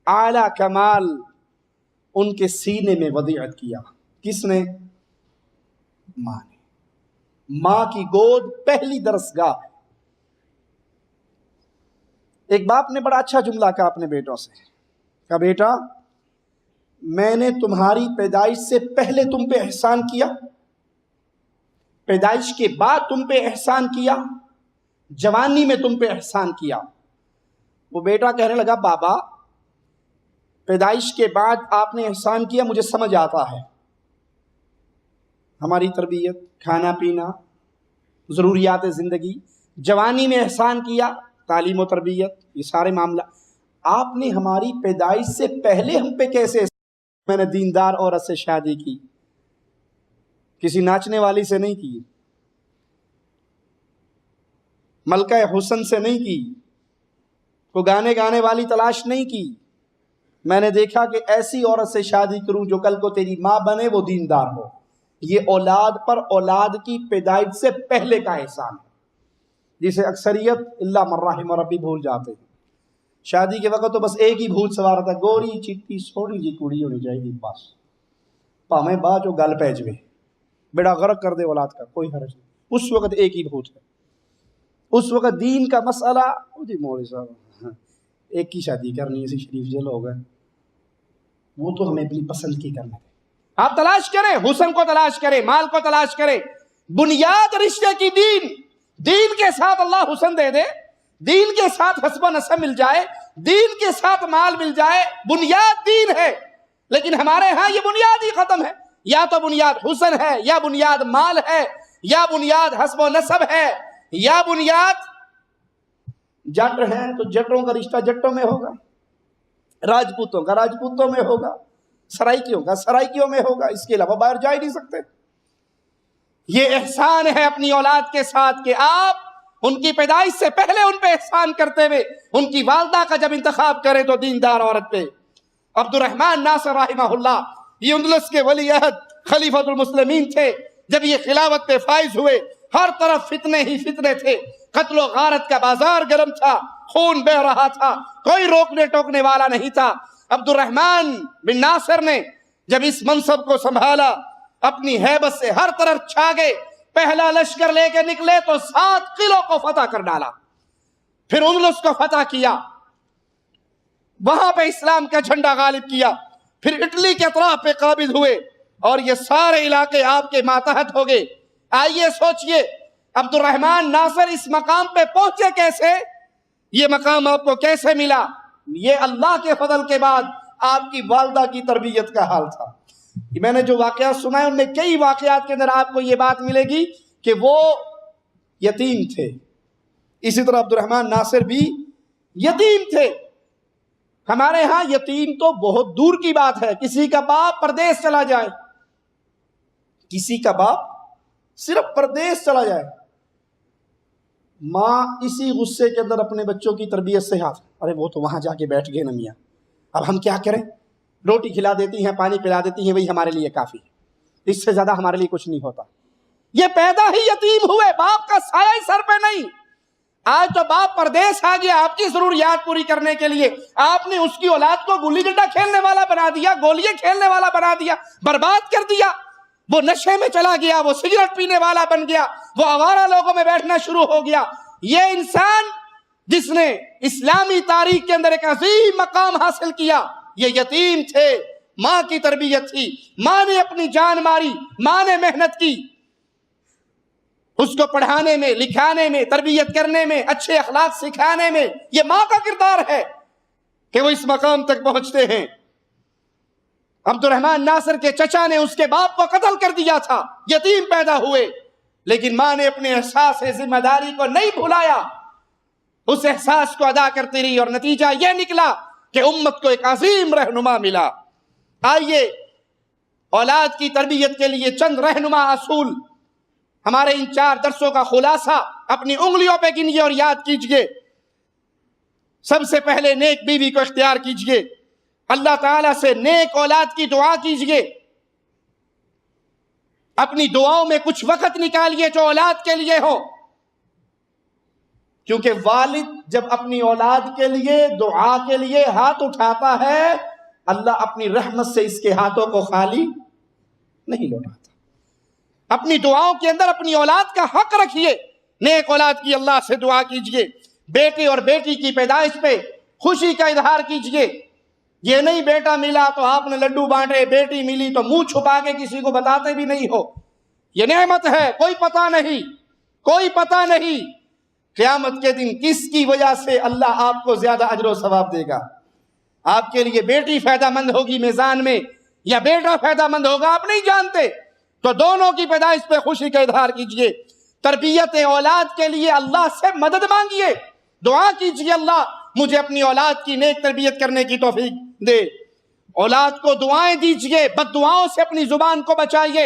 اعلی کمال ان کے سینے میں ودیعت کیا۔ کس نے؟ ماں نے۔ ماں کی گود پہلی درسگاہ۔ ایک باپ نے بڑا اچھا جملہ کہا اپنے بیٹوں سے، کہا بیٹا میں نے تمہاری پیدائش سے پہلے تم پہ احسان کیا، پیدائش کے بعد تم پہ احسان کیا، جوانی میں تم پہ احسان کیا۔ وہ بیٹا کہنے لگا بابا پیدائش کے بعد آپ نے احسان کیا، مجھے سمجھ آتا ہے، ہماری تربیت، کھانا پینا، ضروریات زندگی، جوانی میں احسان کیا، تعلیم و تربیت، یہ سارے معاملہ۔ آپ نے ہماری پیدائش سے پہلے ہم پہ کیسے؟ میں نے دیندار عورت سے شادی کی، کسی ناچنے والی سے نہیں کی، ملکہ حسن سے نہیں کی، کو گانے گانے والی تلاش نہیں کی، میں نے دیکھا کہ ایسی عورت سے شادی کروں جو کل کو تیری ماں بنے، وہ دیندار ہو۔ یہ اولاد پر اولاد کی پیدائش سے پہلے کا احسان ہے، جسے اکثریت اللہ من رحم ربی بھول جاتے ہیں۔ شادی کے وقت تو بس ایک ہی بھوت سوار تھا، گوری چٹی سوڑی جی کڑی ہونی چاہیے، بس پاویں بعد جو گل پہ جوے، بیڑا غرق کر دے اولاد کا، کوئی حرج نہیں۔ اس وقت ایک ہی بھوت ہے، اس وقت دین کا مسئلہ، جی مولوی صاحب ایک کی شادی کرنی ہے، شریف جل ہو گئے، وہ تو ہمیں اپنی پسند کی کرنا ہے۔ آپ تلاش کریں، حسن کو تلاش کریں، مال کو تلاش کریں، بنیاد رشتے کی دین، دین کے ساتھ اللہ حسن دے دے، دین کے ساتھ حسب و نسب مل جائے، دین کے ساتھ مال مل جائے، بنیاد دین ہے۔ لیکن ہمارے ہاں یہ بنیاد ہی ختم ہے، یا تو بنیاد حسن ہے، یا بنیاد مال ہے، یا بنیاد حسب و نسب ہے، یا بنیاد جٹ ہیں تو جٹوں کا رشتہ جٹوں میں ہوگا، راجپوتوں کا راجپوتوں میں ہوگا، سرائکیوں کا سرائکیوں میں ہوگا، اس کے علاوہ باہر جا ہی نہیں سکتے۔ یہ احسان ہے اپنی اولاد کے ساتھ کہ آپ ان کی پیدائش سے پہلے ان پہ احسان کرتے ہوئے ان کی والدہ کا جب انتخاب کریں تو دیندار عورت پہ۔ عبد الرحمن ناصر رحمہ اللہ یہ اندلس کے ولی عہد خلیفۃ المسلمین تھے۔ جب یہ خلافت پہ فائز ہوئے، ہر طرف فتنے ہی فتنے تھے، قتل و غارت کا بازار گرم تھا، خون بہ رہا تھا، کوئی روکنے ٹوکنے والا نہیں تھا۔ عبد الرحمن بن ناصر نے جب اس منصب کو سنبھالا، اپنی ہیبت سے ہر طرف چھا گئے، پہلا لشکر لے کے نکلے تو 7 قلعوں کو فتح کر ڈالا، پھر اندلس کو فتح کیا، وہاں پہ اسلام کا جھنڈا غالب کیا، پھر اٹلی کے اطراف پہ قابض ہوئے، اور یہ سارے علاقے آپ کے ماتحت ہو گئے۔ آئیے سوچئے عبد الرحمن ناصر اس مقام پہ پہنچے کیسے؟ یہ مقام آپ کو کیسے ملا؟ یہ اللہ کے فضل کے بعد آپ کی والدہ کی تربیت کا حال تھا۔ میں نے جو واقعات سنا ہے ان میں کئی واقعات کے اندر آپ کو یہ بات ملے گی کہ وہ یتیم تھے، اسی طرح عبد الرحمن ناصر بھی یتیم تھے۔ ہمارے ہاں یتیم تو بہت دور کی بات ہے، کسی کا باپ پردیس چلا جائے، کسی کا باپ صرف پردیس چلا جائے، ماں اسی غصے کے اندر اپنے بچوں کی تربیت سے ہاتھ، ارے وہ تو وہاں جا کے بیٹھ گئے نا میاں، اب ہم کیا کریں؟ روٹی کھلا دیتی ہیں، پانی پلا دیتی ہیں، وہی ہمارے لیے کافی ہے، اس سے زیادہ ہمارے لیے کچھ نہیں ہوتا۔ یہ پیدا ہی یتیم ہوئے، باپ کا سایہ ہی سر پہ نہیں۔ آج تو باپ پردیس آ گیا آپ کی ضروریات پوری کرنے کے لیے، آپ نے اس کی اولاد کو گلی ڈنڈا کھیلنے والا بنا دیا، گولیاں کھیلنے والا بنا دیا، برباد کر دیا۔ وہ نشے میں چلا گیا، وہ سگریٹ پینے والا بن گیا، وہ آوارہ لوگوں میں بیٹھنا شروع ہو گیا۔ یہ انسان جس نے اسلامی تاریخ کے اندر ایک عظیم مقام حاصل کیا، یہ یتیم تھے، ماں کی تربیت تھی، ماں نے اپنی جان ماری، ماں نے محنت کی اس کو پڑھانے میں، لکھانے میں، تربیت کرنے میں، اچھے اخلاق سکھانے میں۔ یہ ماں کا کردار ہے کہ وہ اس مقام تک پہنچتے ہیں۔ عبد الرحمن ناصر کے چچا نے اس کے باپ کو قتل کر دیا تھا، یتیم پیدا ہوئے، لیکن ماں نے اپنے احساس ذمہ داری کو نہیں بھلایا، اس احساس کو ادا کرتی رہی، اور نتیجہ یہ نکلا کہ امت کو ایک عظیم رہنما ملا۔ آئیے اولاد کی تربیت کے لیے چند رہنما اصول، ہمارے ان 4 درسوں کا خلاصہ اپنی انگلیوں پہ گنیے اور یاد کیجئے۔ سب سے پہلے نیک بیوی کو اختیار کیجئے، اللہ تعالیٰ سے نیک اولاد کی دعا کیجئے، اپنی دعاؤں میں کچھ وقت نکالیے جو اولاد کے لیے ہو، کیونکہ والد جب اپنی اولاد کے لیے دعا کے لیے ہاتھ اٹھاتا ہے، اللہ اپنی رحمت سے اس کے ہاتھوں کو خالی نہیں لوٹاتا۔ اپنی دعاؤں کے اندر اپنی اولاد کا حق رکھیے، نیک اولاد کی اللہ سے دعا کیجئے۔ بیٹے اور بیٹی کی پیدائش پہ خوشی کا اظہار کیجئے، یہ نہیں بیٹا ملا تو آپ نے لڈو بانٹے، بیٹی ملی تو منہ چھپا کے کسی کو بتاتے بھی نہیں ہو۔ یہ نعمت ہے، کوئی پتہ نہیں، کوئی پتہ نہیں قیامت کے دن کس کی وجہ سے اللہ آپ کو زیادہ اجر و ثواب دے گا۔ آپ کے لیے بیٹی فائدہ مند ہوگی میزان میں یا بیٹا فائدہ مند ہوگا، آپ نہیں جانتے، تو دونوں کی پیدائش پہ خوشی کا اظہار کیجئے۔ تربیت اولاد کے لیے اللہ سے مدد مانگیے، دعا کیجئے اللہ مجھے اپنی اولاد کی نیک تربیت کرنے کی توفیق دے۔ اولاد کو دعائیں دیجئے، بد دعاؤں سے اپنی زبان کو بچائیے۔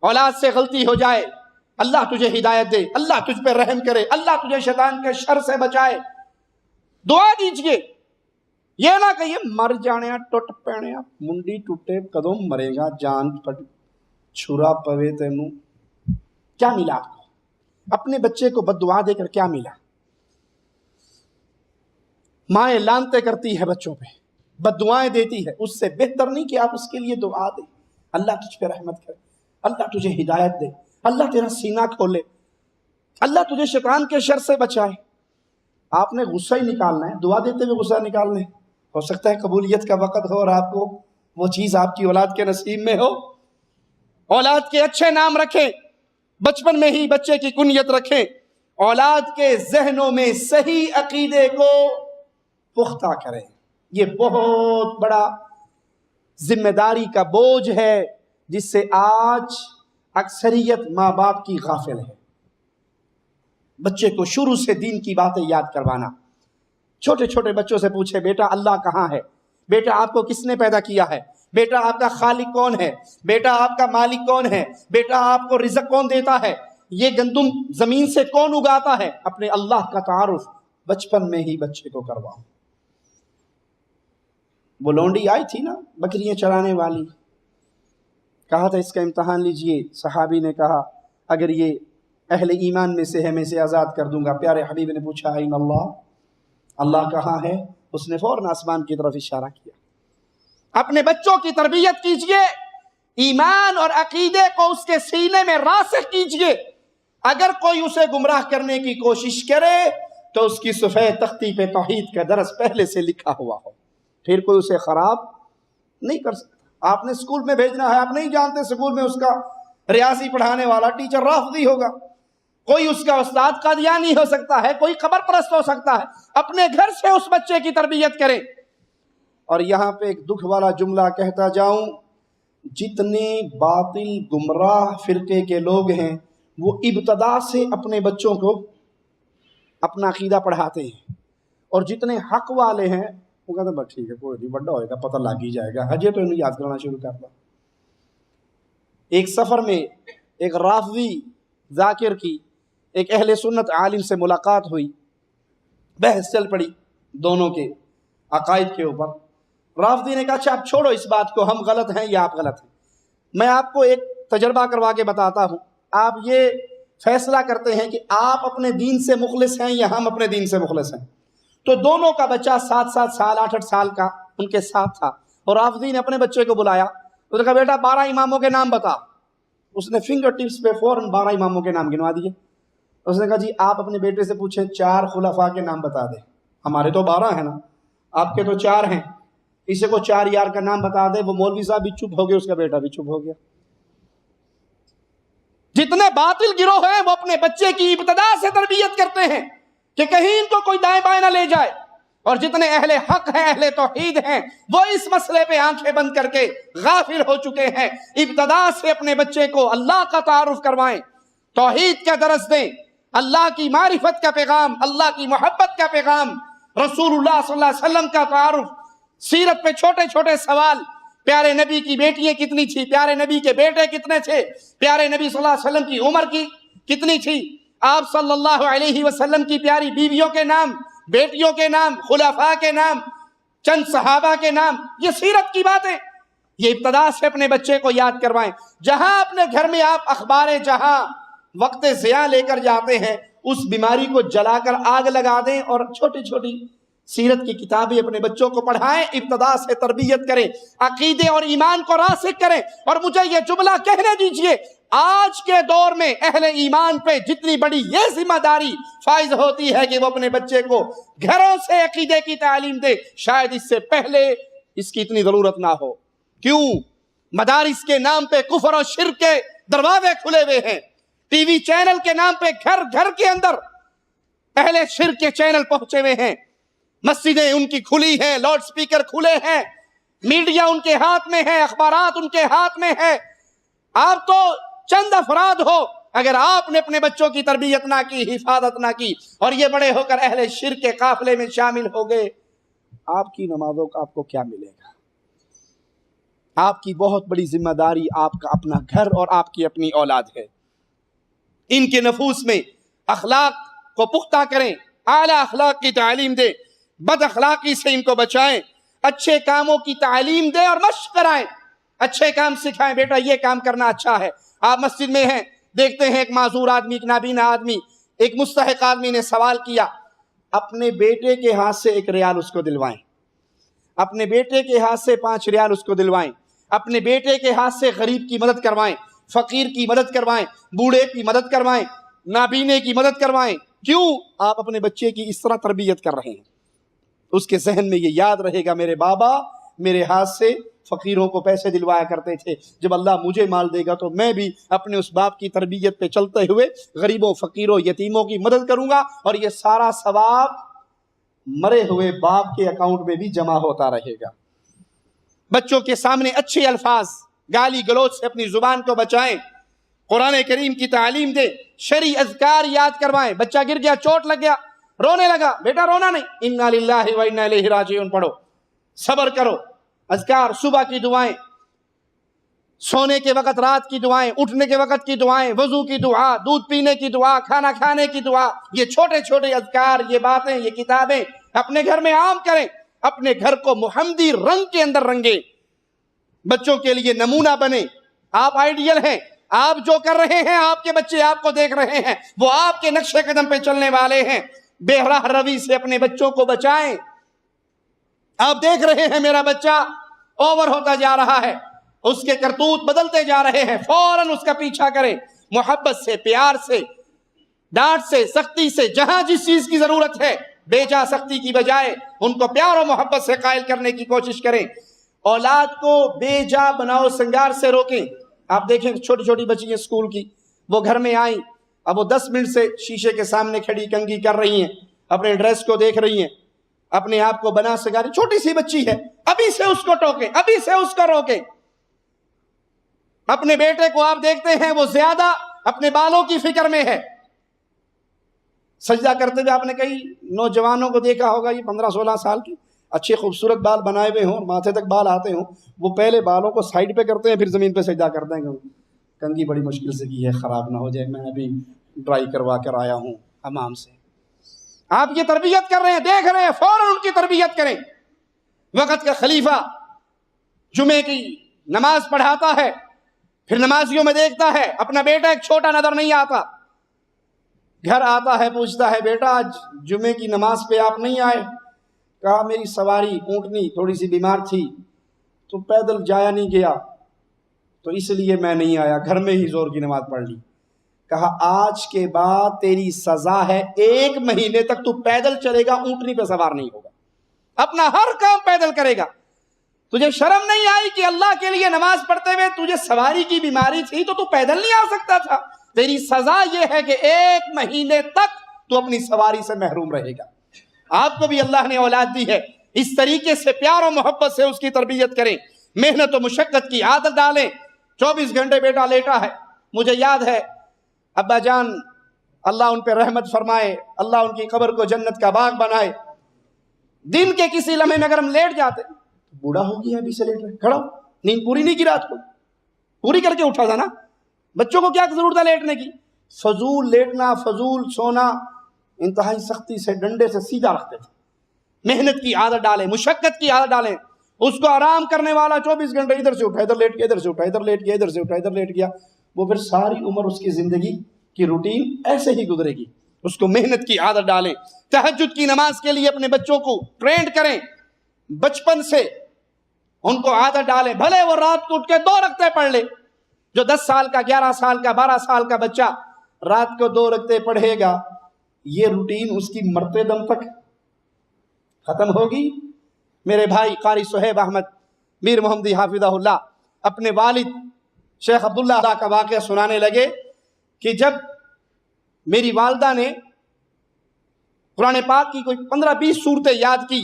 اولاد سے غلطی ہو جائے، اللہ تجھے ہدایت دے، اللہ تجھ پہ رحم کرے، اللہ تجھے شیطان کے شر سے بچائے، دعا دیجئے۔ یہ نہ کہیے مر جانے ٹوٹ پینے منڈی ٹوٹے کدوں مرے گا، جان پٹ چھرا پوے تینوں۔ کیا ملا آپ کو؟ اپنے بچے کو بد دعا دے کر کیا ملا؟ مائیں لانتے کرتی ہے بچوں پہ، بد دعائیں دیتی ہے، اس سے بہتر نہیں کہ آپ اس کے لیے دعا دیں، اللہ تجھ پہ رحمت کرے، اللہ تجھے ہدایت دے، اللہ تیرا سینہ کھولے، اللہ تجھے شیطان کے شر سے بچائے۔ آپ نے غصہ ہی نکالنا ہے، دعا دیتے ہوئے غصہ نکالنا ہے۔ ہو سکتا ہے قبولیت کا وقت ہو اور آپ کو وہ چیز آپ کی اولاد کے نصیب میں ہو۔ اولاد کے اچھے نام رکھیں، بچپن میں ہی بچے کی کنیت رکھیں، اولاد کے ذہنوں میں صحیح عقیدے کو پختہ کریں۔ یہ بہت بڑا ذمہ داری کا بوجھ ہے جس سے آج اکثریت ماں باپ کی غافل ہے۔ بچے کو شروع سے دین کی باتیں یاد کروانا، چھوٹے چھوٹے بچوں سے پوچھے بیٹا اللہ کہاں ہے، بیٹا آپ کو کس نے پیدا کیا ہے، بیٹا آپ کا خالق کون ہے، بیٹا آپ کا مالک کون ہے، بیٹا آپ کو رزق کون دیتا ہے، یہ گندم زمین سے کون اگاتا ہے۔ اپنے اللہ کا تعارف بچپن میں ہی بچے کو کرواؤ۔ وہ لونڈی آئی تھی نا بکریاں چرانے والی، کہا تھا اس کا امتحان لیجئے، صحابی نے کہا اگر یہ اہل ایمان میں سے ہے میں اسے آزاد کر دوں گا۔ پیارے حبیب نے پوچھا این اللہ، اللہ کہاں ہے؟ اس نے فوراً آسمان کی طرف اشارہ کیا۔ اپنے بچوں کی تربیت کیجئے، ایمان اور عقیدے کو اس کے سینے میں راسخ کیجئے۔ اگر کوئی اسے گمراہ کرنے کی کوشش کرے تو اس کی سفید تختی پہ توحید کا درس پہلے سے لکھا ہوا ہو، پھر کوئی اسے خراب نہیں کر سکتا۔ آپ نے اسکول میں بھیجنا ہے، آپ نہیں جانتے اسکول میں اس کا ریاضی پڑھانے والا ٹیچر رافضی ہوگا، کوئی اس کا استاد قادیانی ہو سکتا ہے، کوئی قبر پرست ہو سکتا ہے۔ اپنے گھر سے اس بچے کی تربیت کریں۔ اور یہاں پہ ایک دکھ والا جملہ کہتا جاؤں، جتنے باطل گمراہ فرقے کے لوگ ہیں وہ ابتدا سے اپنے بچوں کو اپنا عقیدہ پڑھاتے ہیں، اور جتنے حق والے ہیں وہ کہتے ہیں بس ٹھیک ہے کوئی نہیں، بڑا ہوئے گا پتہ لگ ہی جائے گا، حجے تو انہیں یاد کرنا شروع کرتا۔ ایک سفر میں ایک رافضی ذاکر کی ایک اہل سنت عالم سے ملاقات ہوئی، بحث چل پڑی دونوں کے عقائد کے اوپر۔ رافضی نے کہا اچھا آپ چھوڑو اس بات کو، ہم غلط ہیں یا آپ غلط ہیں، میں آپ کو ایک تجربہ کروا کے بتاتا ہوں، آپ یہ فیصلہ کرتے ہیں کہ آپ اپنے دین سے مخلص ہیں یا ہم اپنے دین سے مخلص ہیں۔ تو دونوں کا بچہ 7 سال 8 سال کا ان کے ساتھ تھا، اور رافضی نے اپنے بچے کو بلایا، اس نے کہا بیٹا 12 اماموں کے نام بتا۔ اس نے فنگر ٹپس پہ فوراً 12 اماموں کے نام گنوا دیے۔ اس نے کہا جی آپ اپنے بیٹے سے پوچھیں 4 خلفاء کے نام بتا دیں، ہمارے تو 12 ہیں نا، آپ کے تو 4 ہیں، اسے کو 4 یار کا نام بتا دے۔ وہ مولوی صاحب بھی چپ ہو گئے، اس کا بیٹا بھی چپ ہو گیا۔ جتنے باطل گروہ ہیں وہ اپنے بچے کی ابتدا سے تربیت کرتے ہیں کہ کہیں ان کو کوئی دائیں بائیں نہ لے جائے، اور جتنے اہل حق ہیں اہل توحید ہیں وہ اس مسئلے پہ آنکھیں بند کر کے غافل ہو چکے ہیں۔ ابتدا سے اپنے بچے کو اللہ کا تعارف کروائیں، توحید کا درس دیں، اللہ کی معرفت کا پیغام، اللہ کی محبت کا پیغام، رسول اللہ صلی اللہ علیہ وسلم کا تعارف، سیرت پہ چھوٹے چھوٹے سوال، پیارے نبی کی بیٹیاں کتنی تھی، پیارے نبی کے بیٹے کتنے تھے، پیارے نبی صلی اللہ علیہ وسلم کی عمر کی کتنی تھی، آپ صلی اللہ علیہ وسلم کی پیاری بیویوں کے نام، بیٹیوں کے نام، خلفاء کے نام، چند صحابہ کے نام، یہ سیرت کی باتیں، یہ ابتدا سے اپنے بچے کو یاد کروائیں۔ جہاں اپنے گھر میں آپ اخبار جہاں وقت ضیاء لے کر جاتے ہیں، اس بیماری کو جلا کر آگ لگا دیں، اور چھوٹی چھوٹی سیرت کی کتابیں اپنے بچوں کو پڑھائیں، ابتدا سے تربیت کریں، عقیدے اور ایمان کو راسخ کریں۔ اور مجھے یہ جملہ کہنے دیجئے، آج کے دور میں اہل ایمان پہ جتنی بڑی یہ ذمہ داری فائز ہوتی ہے کہ وہ اپنے بچے کو گھروں سے عقیدے کی تعلیم دے، شاید اس سے پہلے اس کی اتنی ضرورت نہ ہو۔ کیوں؟ مدارس کے نام پہ کفر اور شرک کے دروازے کھلے ہوئے ہیں، ٹی وی چینل کے نام پہ گھر گھر کے اندر اہل شرک کے چینل پہنچے ہوئے ہیں، مسجدیں ان کی کھلی ہیں، لاؤڈ سپیکر کھلے ہیں، میڈیا ان کے ہاتھ میں ہے، اخبارات ان کے ہاتھ میں ہے۔ آپ تو چند افراد ہو، اگر آپ نے اپنے بچوں کی تربیت نہ کی، حفاظت نہ کی، اور یہ بڑے ہو کر اہل شرک کے قافلے میں شامل ہو گئے، آپ کی نمازوں کا آپ کو کیا ملے گا؟ آپ کی بہت بڑی ذمہ داری آپ کا اپنا گھر اور آپ کی اپنی اولاد ہے۔ ان کے نفوس میں اخلاق کو پختہ کریں، اعلیٰ اخلاق کی تعلیم دیں، بد اخلاقی سے ان کو بچائیں، اچھے کاموں کی تعلیم دیں اور مشق کرائیں، اچھے کام سکھائیں، بیٹا یہ کام کرنا اچھا ہے۔ آپ مسجد میں ہیں، دیکھتے ہیں ایک معذور آدمی، ایک نابینا آدمی، ایک مستحق آدمی نے سوال کیا، اپنے بیٹے کے ہاتھ سے 1 ریال اس کو دلوائیں، اپنے بیٹے کے ہاتھ سے 5 ریال اس کو دلوائیں، اپنے بیٹے کے ہاتھ سے غریب کی مدد کروائیں، فقیر کی مدد کروائیں، بوڑھے کی مدد کروائیں، نابینے کی مدد کروائیں۔ کیوں؟ آپ اپنے بچے کی اس طرح تربیت کر رہے ہیں، اس کے ذہن میں یہ یاد رہے گا میرے بابا میرے ہاتھ سے فقیروں کو پیسے دلوایا کرتے تھے، جب اللہ مجھے مال دے گا تو میں بھی اپنے اس باپ کی تربیت پہ چلتے ہوئے غریبوں، فقیروں، یتیموں کی مدد کروں گا، اور یہ سارا ثواب مرے ہوئے باپ کے اکاؤنٹ میں بھی جمع ہوتا رہے گا۔ بچوں کے سامنے اچھے الفاظ، گالی گلوچ سے اپنی زبان کو بچائیں، قرآن کریم کی تعلیم دیں، شرعی اذکار یاد کروائیں۔ بچہ گر گیا، چوٹ لگ گیا، رونے لگا، بیٹا رونا نہیں، انا للہ و انا الیہ راجعون پڑھو، صبر کرو، اذکار، صبح کی دعائیں، سونے کے وقت رات کی دعائیں، اٹھنے کے وقت کی دعائیں، وضو کی دعا، دودھ پینے کی دعا، کھانا کھانے کی دعا، یہ چھوٹے چھوٹے اذکار، یہ باتیں، یہ کتابیں اپنے گھر میں عام کریں، اپنے گھر کو محمدی رنگ کے اندر رنگیں، بچوں کے لیے نمونہ بنے۔ آپ آئیڈیل ہیں، آپ جو کر رہے ہیں، آپ کے بچے آپ کو دیکھ رہے ہیں، وہ آپ کے نقش قدم پہ چلنے والے ہیں۔ بے راہ روی سے اپنے بچوں کو بچائیں۔ آپ دیکھ رہے ہیں میرا بچہ اوور ہوتا جا رہا ہے، اس کے کرتوت بدلتے جا رہے ہیں، فوراً اس کا پیچھا کریں، محبت سے، پیار سے، ڈانٹ سے، سختی سے، جہاں جس چیز کی ضرورت ہے، بے جا سختی کی بجائے ان کو پیار و محبت سے قائل کرنے کی کوشش کریں۔ اولاد کو بے جا بناؤ سنگار سے روکیں، آپ دیکھیں چھوٹی چھوٹی بچیاں اسکول کی، وہ گھر میں آئیں، اب وہ 10 منٹ سے شیشے کے سامنے کھڑی کنگھی کر رہی ہیں، اپنے ڈریس کو دیکھ رہی ہیں، اپنے آپ کو بنا سکھا رہی، چھوٹی سی بچی ہے، ابھی سے اس کو ٹوکیں، ابھی سے اس کو روکیں۔ اپنے بیٹے کو آپ دیکھتے ہیں وہ زیادہ اپنے بالوں کی فکر میں ہے۔ سجدہ کرتے ہوئے آپ نے کئی نوجوانوں کو دیکھا ہوگا، یہ 15-16 سال کی، اچھے خوبصورت بال بنائے ہوئے ہوں، ماتھے تک بال آتے ہوں، وہ پہلے بالوں کو سائڈ پہ کرتے ہیں، پھر زمین پہ سجدہ کرتے ہیں۔ کنگھی بڑی مشکل سے کی ہے، خراب نہ ہو جائے، میں ابھی ڈرائی کروا کر آیا ہوں حمام سے۔ آپ یہ تربیت کر رہے ہیں، دیکھ رہے ہیں، فوراً ان کی تربیت کریں۔ وقت کا خلیفہ جمعے کی نماز پڑھاتا ہے، پھر نمازیوں میں دیکھتا ہے اپنا بیٹا ایک چھوٹا نظر نہیں آتا، گھر آتا ہے، پوچھتا ہے بیٹا آج جمعے کی نماز پہ آپ نہیں آئے؟ کہا میری سواری اونٹنی تھوڑی سی بیمار تھی تو پیدل جایا نہیں گیا، تو اس لیے میں نہیں آیا، گھر میں ہی زور کی نماز پڑھ لی۔ کہا آج کے بعد تیری سزا ہے، 1 مہینے تک تو پیدل چلے گا، اونٹنی پہ سوار نہیں ہوگا، اپنا ہر کام پیدل کرے گا۔ تجھے شرم نہیں آئی کہ اللہ کے لیے نماز پڑھتے ہوئے تجھے سواری کی بیماری تھی تو پیدل نہیں آ سکتا تھا؟ تیری سزا یہ ہے کہ 1 مہینے تک تو اپنی سواری سے محروم رہے گا۔ آپ کو بھی اللہ نے اولاد دی ہے، اس طریقے سے پیار و محبت سے اس کی تربیت کریں، محنت و مشقت کی عادت ڈالیں۔ 24 گھنٹے بیٹا لیٹا ہے، مجھے یاد ہے ابا جان اللہ ان پہ رحمت فرمائے، اللہ ان کی قبر کو جنت کا باغ بنائے، دن کے کسی لمحے میں اگر ہم لیٹ جاتے، بوڑھا ہو گیا ابھی سے لیٹ رہے، کھڑا نیند پوری نہیں کی، رات کو پوری کر کے اٹھا تھا نا۔ بچوں کو کیا ضرورت ہے لیٹنے کی؟ فضول لیٹنا، فضول سونا، انتہائی سختی سے ڈنڈے سے سیدھا رکھتے تھے۔ محنت کی عادت ڈالیں، مشقت کی عادت ڈالیں۔ اس کو آرام کرنے والا 24 گھنٹے ادھر سے اٹھا ادھر لیٹ گیا، ادھر سے اٹھا ادھر لیٹ گیا، ادھر سے اٹھا ادھر لیٹ گیا، وہ پھر ساری عمر اس کی زندگی کی روٹین ایسے ہی گزرے گی۔ اس کو محنت کی عادت ڈالیں۔ تہجد کی نماز کے لیے اپنے بچوں کو ٹرینڈ کریں، بچپن سے ان کو عادت ڈالیں، بھلے وہ رات کو اٹھ کے 2 رکعتیں پڑھ لے۔ جو 10 سال کا، 11 سال کا، 12 سال کا بچہ رات کو 2 رکعتیں پڑھے گا، یہ روٹین اس کی مرتے دم تک ختم ہوگی۔ میرے بھائی قاری صہیب احمد میر محمدی حافظہ اللہ اپنے والد شیخ عبداللہ کا واقعہ سنانے لگے کہ جب میری والدہ نے قرآن پاک کی کوئی 15-20 صورتیں یاد کی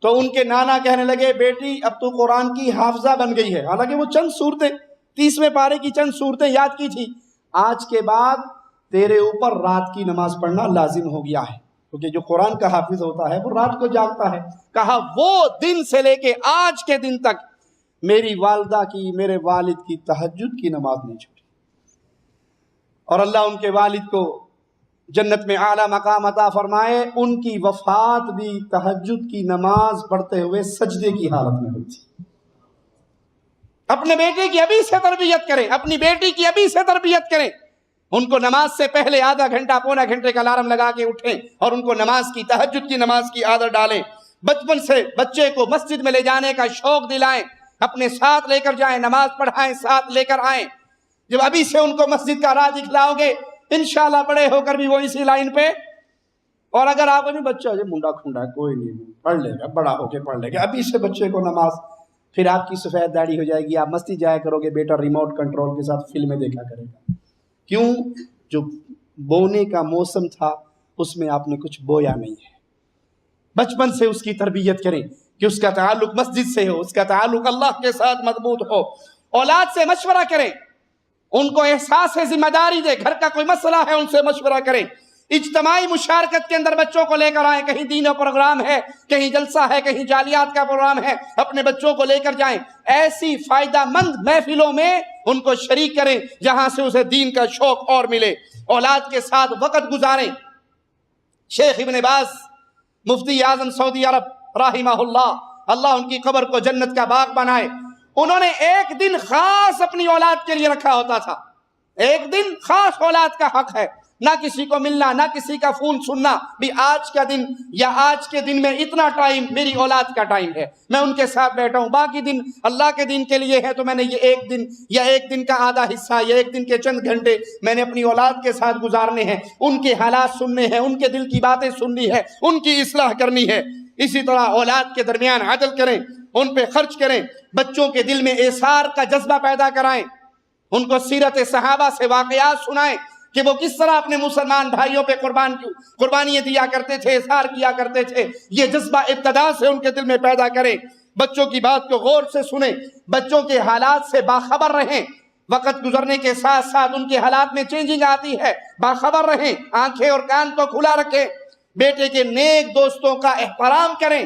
تو ان کے نانا کہنے لگے بیٹی اب تو قرآن کی حافظہ بن گئی ہے، حالانکہ وہ چند صورتیں 30ویں پارے کی چند صورتیں یاد کی تھی۔ آج کے بعد تیرے اوپر رات کی نماز پڑھنا لازم ہو گیا ہے، کیونکہ جو قرآن کا حافظ ہوتا ہے وہ رات کو جاگتا ہے۔ کہا وہ دن سے لے کے آج کے دن تک میری والدہ کی، میرے والد کی تہجد کی نماز نہیں چھوٹی، اور اللہ ان کے والد کو جنت میں اعلیٰ مقام عطا فرمائے۔ ان کی وفات بھی تہجد کی نماز پڑھتے ہوئے سجدے کی حالت میں ہوئی تھی۔ اپنے بیٹے کی ابھی سے تربیت کریں، اپنی بیٹی کی ابھی سے تربیت کریں، ان کو نماز سے پہلے آدھا گھنٹہ، پونا گھنٹے کا الارم لگا کے اٹھیں اور ان کو نماز کی، تہجد کی نماز کی عادت ڈالیں۔ بچپن سے بچے کو مسجد میں لے جانے کا شوق دلائیں، اپنے ساتھ لے کر جائیں، نماز پڑھائیں، ساتھ لے کر آئیں۔ جب ابھی سے ان کو مسجد کا راہ دکھلاؤ گے، انشاءاللہ بڑے ہو کر بھی وہ اسی لائن پہ۔ اور اگر آپ ابھی بچہ منڈا کھنڈا ہے کوئی نہیں، پڑھ لے گا، بڑا ہو کے پڑھ لے گا، ابھی سے بچے کو نماز، پھر آپ کی سفید داڑھی ہو جائے گی، آپ مسجد جایا کرو گے، بیٹا ریموٹ کنٹرول کے ساتھ فلمیں دیکھا کرے گا۔ کیوں؟ جو بونے کا موسم تھا اس میں آپ نے کچھ بویا نہیں ہے۔ بچپن سے اس کی تربیت کریں کہ اس کا تعلق مسجد سے ہو، اس کا تعلق اللہ کے ساتھ مضبوط ہو۔ اولاد سے مشورہ کریں، ان کو احساس ذمہ داری دے، گھر کا کوئی مسئلہ ہے ان سے مشورہ کریں۔ اجتماعی مشارکت کے اندر بچوں کو لے کر آئیں، کہیں دینی پروگرام ہے، کہیں جلسہ ہے، کہیں جالیات کا پروگرام ہے، اپنے بچوں کو لے کر جائیں۔ ایسی فائدہ مند محفلوں میں ان کو شریک کریں جہاں سے اسے دین کا شوق اور ملے۔ اولاد کے ساتھ وقت گزاریں۔ شیخ ابن باز مفتی اعظم سعودی عرب رحمہ اللہ، اللہ ان کی قبر کو جنت کا باغ بنائے، انہوں نے ایک دن خاص اپنی اولاد کے لیے رکھا ہوتا تھا۔ ایک دن خاص اولاد کا حق ہے، نہ کسی کو ملنا، نہ کسی کا فون سننا، بھی آج کا دن یا آج کے دن میں اتنا ٹائم میری اولاد کا ٹائم ہے، میں ان کے ساتھ بیٹھا ہوں، باقی دن اللہ کے دین کے لیے ہے، تو میں نے یہ ایک دن یا ایک دن کا آدھا حصہ یا ایک دن کے چند گھنٹے میں نے اپنی اولاد کے ساتھ گزارنے ہیں، ان کے حالات سننے ہیں، ان کے دل کی باتیں سننی ہے، ان کی اصلاح کرنی ہے۔ اسی طرح اولاد کے درمیان عدل کریں، ان پہ خرچ کریں، بچوں کے دل میں ایثار کا جذبہ پیدا کرائیں، ان کو سیرت صحابہ سے واقعات سنائیں کہ وہ کس طرح اپنے مسلمان بھائیوں پہ قربانیاں دیا کرتے تھے، اظہار کیا کرتے تھے۔ یہ جذبہ ابتدا سے ان کے دل میں پیدا کریں، بچوں کی بات کو غور سے سنیں، بچوں کے حالات سے باخبر رہیں، وقت گزرنے کے ساتھ ساتھ ان کے حالات میں چینجنگ آتی ہے، باخبر رہیں، آنکھیں اور کان کو کھلا رکھیں، بیٹے کے نیک دوستوں کا احترام کریں۔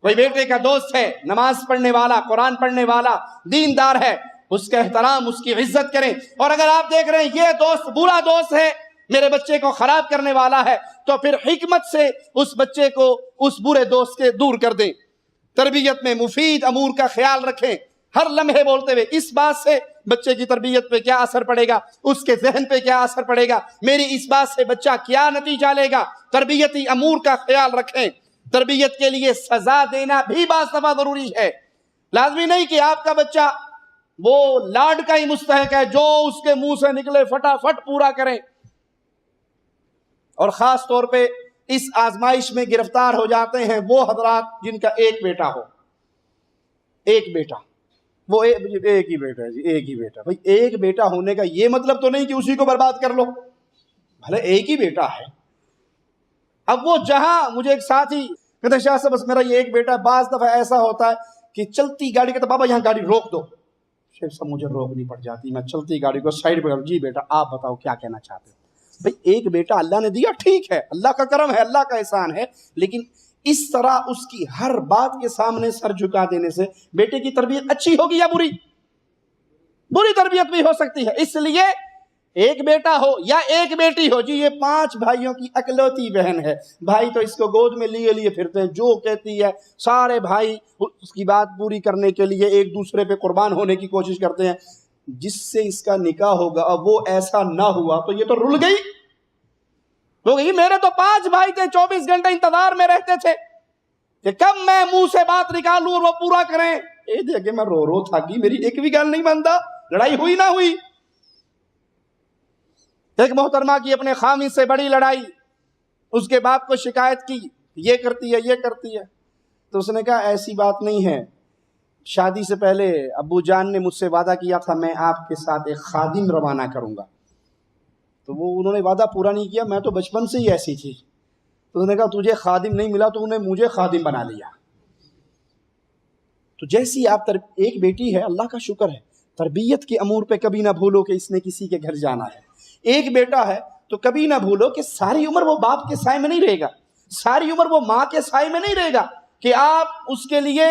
کوئی بیٹے کا دوست ہے نماز پڑھنے والا، قرآن پڑھنے والا، دیندار ہے، اس کا احترام، اس کی عزت کریں۔ اور اگر آپ دیکھ رہے ہیں یہ دوست برا دوست ہے، میرے بچے کو خراب کرنے والا ہے، تو پھر حکمت سے اس بچے کو اس برے دوست کے دور کر دیں۔ تربیت میں مفید امور کا خیال رکھیں، ہر لمحے بولتے ہوئے اس بات سے بچے کی تربیت پہ کیا اثر پڑے گا، اس کے ذہن پہ کیا اثر پڑے گا، میری اس بات سے بچہ کیا نتیجہ لے گا۔ تربیتی امور کا خیال رکھیں۔ تربیت کے لیے سزا دینا بھی بعض دفعہ ضروری ہے، لازمی نہیں کہ آپ کا بچہ وہ لاڈ کا ہی مستحق ہے، جو اس کے منہ سے نکلے فٹافٹ پورا کریں۔ اور خاص طور پہ اس آزمائش میں گرفتار ہو جاتے ہیں وہ حضرات جن کا ایک بیٹا ہو، ایک بیٹا، وہ ایک ہی بیٹا ہے جی، ایک ہی بیٹا۔ بھائی ایک بیٹا ہونے کا یہ مطلب تو نہیں کہ اسی کو برباد کر لو، بھلے ایک ہی بیٹا ہے۔ اب وہ جہاں مجھے ایک ساتھی کہتے شاہ صاحب بس میرا یہ ایک بیٹا، بعض دفعہ ایسا ہوتا ہے کہ چلتی گاڑی کہتا بابا یہاں گاڑی روک دو، شیخ صاحب مجھے روکنی پڑ جاتی، میں چلتی گاڑی کو سائڈ پہ، جی بیٹا آپ بتاؤ کیا کہنا چاہتے ہو۔ بھئی ایک بیٹا اللہ نے دیا، ٹھیک ہے، اللہ کا کرم ہے، اللہ کا احسان ہے، لیکن اس طرح اس کی ہر بات کے سامنے سر جھکا دینے سے بیٹے کی تربیت اچھی ہوگی یا بری؟ بری تربیت بھی ہو سکتی ہے۔ اس لیے ایک بیٹا ہو یا ایک بیٹی ہو، جی یہ 5 بھائیوں کی اکلوتی بہن ہے، بھائی تو اس کو گود میں لیے لیے پھرتے ہیں، جو کہتی ہے سارے بھائی اس کی بات پوری کرنے کے لیے ایک دوسرے پہ قربان ہونے کی کوشش کرتے ہیں۔ جس سے اس کا نکاح ہوگا اب وہ ایسا نہ ہوا تو یہ تو رل گئی، تو میرے تو 5 بھائی تھے، 24 گھنٹے انتظار میں رہتے تھے کہ کب میں منہ سے بات نکالوں اور وہ پورا کریں۔ اے دیکھے میں رو رو تھا کہ میری ایک بھی گل نہیں بنتا، لڑائی ہوئی نہ ہوئی۔ ایک محترمہ کی اپنے خامد سے بڑی لڑائی، اس کے باپ کو شکایت کی، یہ کرتی ہے یہ کرتی ہے، تو اس نے کہا ایسی بات نہیں ہے، شادی سے پہلے ابو جان نے مجھ سے وعدہ کیا تھا میں آپ کے ساتھ ایک خادم روانہ کروں گا، تو وہ انہوں نے وعدہ پورا نہیں کیا، میں تو بچپن سے ہی ایسی تھی، تو انہوں نے کہا تجھے خادم نہیں ملا تو انہیں مجھے خادم بنا لیا۔ تو جیسی آپ ایک بیٹی ہے، اللہ کا شکر ہے، تربیت کے امور پہ کبھی نہ بھولو کہ اس نے کسی کے گھر جانا ہے۔ ایک بیٹا ہے تو کبھی نہ بھولو کہ ساری عمر وہ باپ کے سائے میں نہیں رہے گا، ساری عمر وہ ماں کے سائے میں نہیں رہے گا کہ آپ اس کے لیے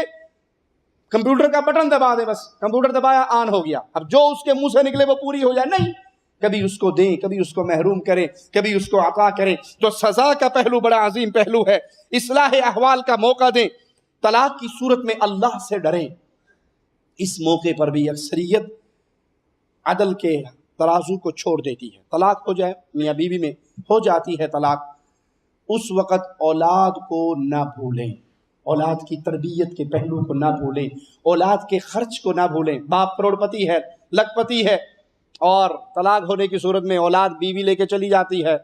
کمپیوٹر کا بٹن دبا دیں، بس کمپیوٹر دبایا آن ہو گیا، اب جو اس کے منہ سے نکلے وہ پوری ہو جائے، نہیں، کبھی اس کو دیں، کبھی اس کو محروم کریں، کبھی اس کو عطا کریں۔ تو سزا کا پہلو بڑا عظیم پہلو ہے، اصلاح احوال کا موقع دیں۔ طلاق کی صورت میں اللہ سے ڈریں، اس موقع پر بھی اکثریت عدل کے ترازو کو چھوڑ دیتی ہے، طلاق ہو جائے، میاں بیوی میں ہو جاتی ہے طلاق، اس وقت اولاد کو نہ بھولیں، اولاد کی تربیت کے پہلو کو نہ بھولیں، اولاد کے خرچ کو نہ بھولیں۔ باپ کروڑ پتی ہے، لکھ پتی ہے، اور طلاق ہونے کی صورت میں اولاد بیوی لے کے چلی جاتی ہے،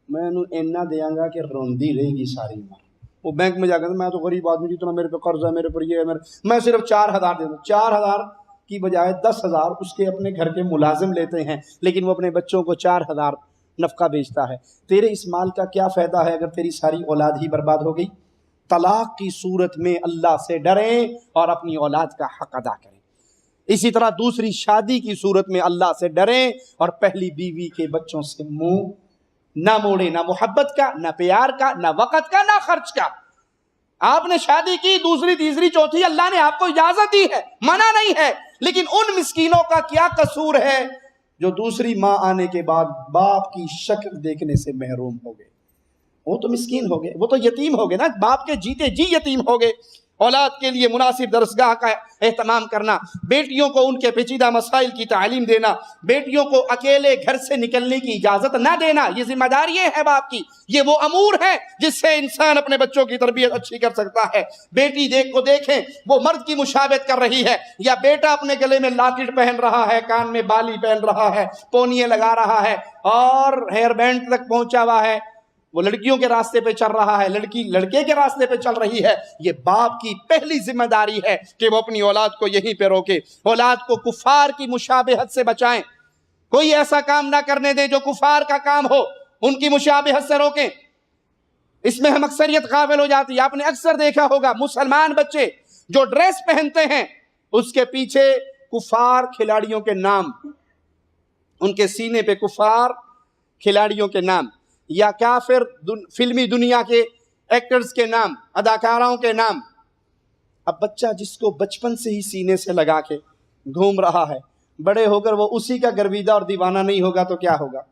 میں انہوں اینا دیاں گا کہ روندی رہے گی ساری عمر۔ وہ بینک میں جا کر میں تو غریب آدمی، جتنا میرے پہ قرض ہے، میرے پر یہ ہے، میں صرف 4000 دے دوں، 4000 کی بجائے 10,000 اس کے اپنے گھر کے ملازم لیتے ہیں، لیکن وہ اپنے بچوں کو 4000 نفقہ بیچتا ہے۔ تیرے اس مال کا کیا فائدہ ہے اگر تیری ساری اولاد ہی برباد ہو گئی؟ طلاق کی صورت میں اللہ سے ڈریں اور اپنی اولاد کا حق ادا کریں۔ اسی طرح دوسری شادی کی صورت میں اللہ سے ڈریں اور پہلی بیوی کے بچوں سے منہ نہ موڑیں، نہ محبت کا، نہ پیار کا، نہ وقت کا، نہ خرچ کا۔ آپ نے شادی کی، دوسری تیسری چوتھی اللہ نے آپ کو اجازت دی ہے، منع نہیں ہے، لیکن ان مسکینوں کا کیا قصور ہے جو دوسری ماں آنے کے بعد باپ کی شکل دیکھنے سے محروم ہو گئے؟ وہ تو مسکین ہو گئے، وہ تو یتیم ہو گئے نا، باپ کے جیتے جی یتیم ہو گئے۔ اولاد کے لیے مناسب درسگاہ کا اہتمام کرنا، بیٹیوں کو ان کے پیچیدہ مسائل کی تعلیم دینا، بیٹیوں کو اکیلے گھر سے نکلنے کی اجازت نہ دینا، یہ ذمہ داری ہے باپ کی۔ یہ وہ امور ہے جس سے انسان اپنے بچوں کی تربیت اچھی کر سکتا ہے۔ بیٹی دیکھیں وہ مرد کی مشابہت کر رہی ہے، یا بیٹا اپنے گلے میں لاکٹ پہن رہا ہے، کان میں بالی پہن رہا ہے، پونیاں لگا رہا ہے اور ہیئر بینڈ تک پہنچا ہوا ہے، وہ لڑکیوں کے راستے پہ چل رہا ہے، لڑکی لڑکے کے راستے پہ چل رہی ہے، یہ باپ کی پہلی ذمہ داری ہے کہ وہ اپنی اولاد کو یہیں پہ روکے، اولاد کو کفار کی مشابہت سے بچائیں، کوئی ایسا کام نہ کرنے دیں جو کفار کا کام ہو، ان کی مشابہت سے روکیں۔ اس میں ہم اکثریت غافل ہو جاتی ہے۔ آپ نے اکثر دیکھا ہوگا مسلمان بچے جو ڈریس پہنتے ہیں اس کے پیچھے کفار کھلاڑیوں کے نام، ان کے سینے پہ کفار کھلاڑیوں کے نام یا کافر فلمی دنیا کے ایکٹرز کے نام، اداکاراؤں کے نام۔ اب بچہ جس کو بچپن سے ہی سینے سے لگا کے گھوم رہا ہے، بڑے ہو کر وہ اسی کا گرویدہ اور دیوانہ نہیں ہوگا تو کیا ہوگا؟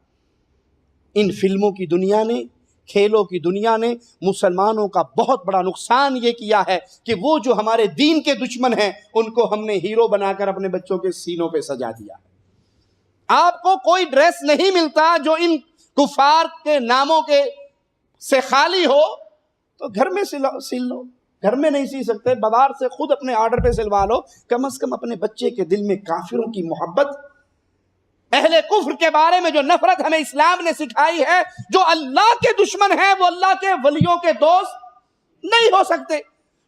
ان فلموں کی دنیا نے، کھیلوں کی دنیا نے مسلمانوں کا بہت بڑا نقصان یہ کیا ہے کہ وہ جو ہمارے دین کے دشمن ہیں ان کو ہم نے ہیرو بنا کر اپنے بچوں کے سینوں پہ سجا دیا ہے۔ آپ کو کوئی ڈریس نہیں ملتا جو ان کفار کے ناموں کے سے خالی ہو تو گھر میں سل لو، گھر میں نہیں سی سکتے بازار سے خود اپنے آرڈر پہ سلوا لو، کم از کم اپنے بچے کے دل میں کافروں کی محبت، اہل کفر کے بارے میں جو نفرت ہمیں اسلام نے سکھائی ہے، جو اللہ کے دشمن ہیں وہ اللہ کے ولیوں کے دوست نہیں ہو سکتے،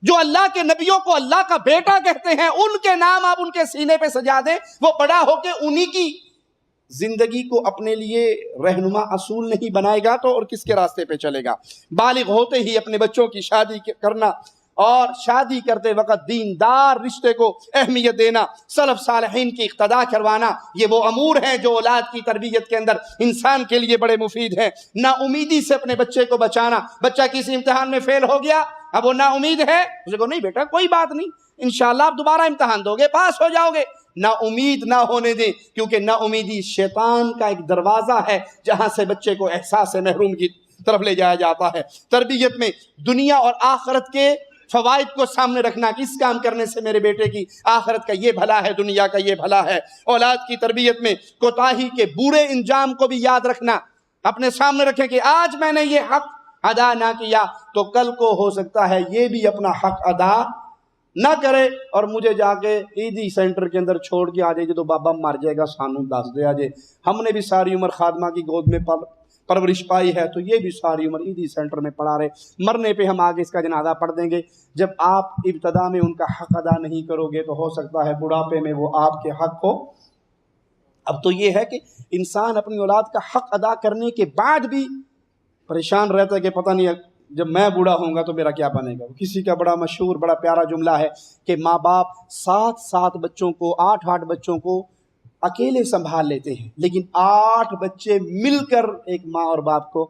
جو اللہ کے نبیوں کو اللہ کا بیٹا کہتے ہیں ان کے نام آپ ان کے سینے پہ سجا دیں، وہ بڑا ہو کے انہی کی زندگی کو اپنے لیے رہنما اصول نہیں بنائے گا تو اور کس کے راستے پہ چلے گا؟ بالغ ہوتے ہی اپنے بچوں کی شادی کرنا اور شادی کرتے وقت دیندار رشتے کو اہمیت دینا، سلف صالحین کی اقتداء کروانا، یہ وہ امور ہیں جو اولاد کی تربیت کے اندر انسان کے لیے بڑے مفید ہیں۔ نا امیدی سے اپنے بچے کو بچانا، بچہ کسی امتحان میں فیل ہو گیا، اب وہ نا امید ہے، اسے کو نہیں بیٹا کوئی بات نہیں، انشاءاللہ آپ دوبارہ امتحان دو گے، پاس ہو جاؤ گے۔ نا امید نہ ہونے دیں، کیونکہ نا امیدی شیطان کا ایک دروازہ ہے جہاں سے بچے کو احساس محروم کی طرف لے جایا جاتا ہے۔ تربیت میں دنیا اور آخرت کے فوائد کو سامنے رکھنا، کس کام کرنے سے میرے بیٹے کی آخرت کا یہ بھلا ہے، دنیا کا یہ بھلا ہے۔ اولاد کی تربیت میں کوتاہی کے برے انجام کو بھی یاد رکھنا، اپنے سامنے رکھیں کہ آج میں نے یہ حق ادا نہ کیا تو کل کو ہو سکتا ہے یہ بھی اپنا حق ادا نہ کرے اور مجھے جا کے عیدی سینٹر کے اندر چھوڑ کے آ جائے گی تو بابا مر جائے گا، سانو دس دے آ جائے ہم نے بھی ساری عمر خادمہ کی گود میں پرورش پائی ہے تو یہ بھی ساری عمر عیدی سینٹر میں پڑھا رہے، مرنے پہ ہم آگے اس کا جنازہ پڑھ دیں گے۔ جب آپ ابتدا میں ان کا حق ادا نہیں کرو گے تو ہو سکتا ہے بڑھاپے میں وہ آپ کے حق ہو۔ اب تو یہ ہے کہ انسان اپنی اولاد کا حق ادا کرنے کے بعد بھی پریشان رہتا ہے کہ پتہ نہیں جب میں بوڑھا ہوں گا تو میرا کیا بنے گا۔ کسی کا بڑا مشہور بڑا پیارا جملہ ہے کہ ماں باپ 7 بچوں کو 8 بچوں کو اکیلے سنبھال لیتے ہیں لیکن 8 بچے مل کر ایک ماں اور باپ کو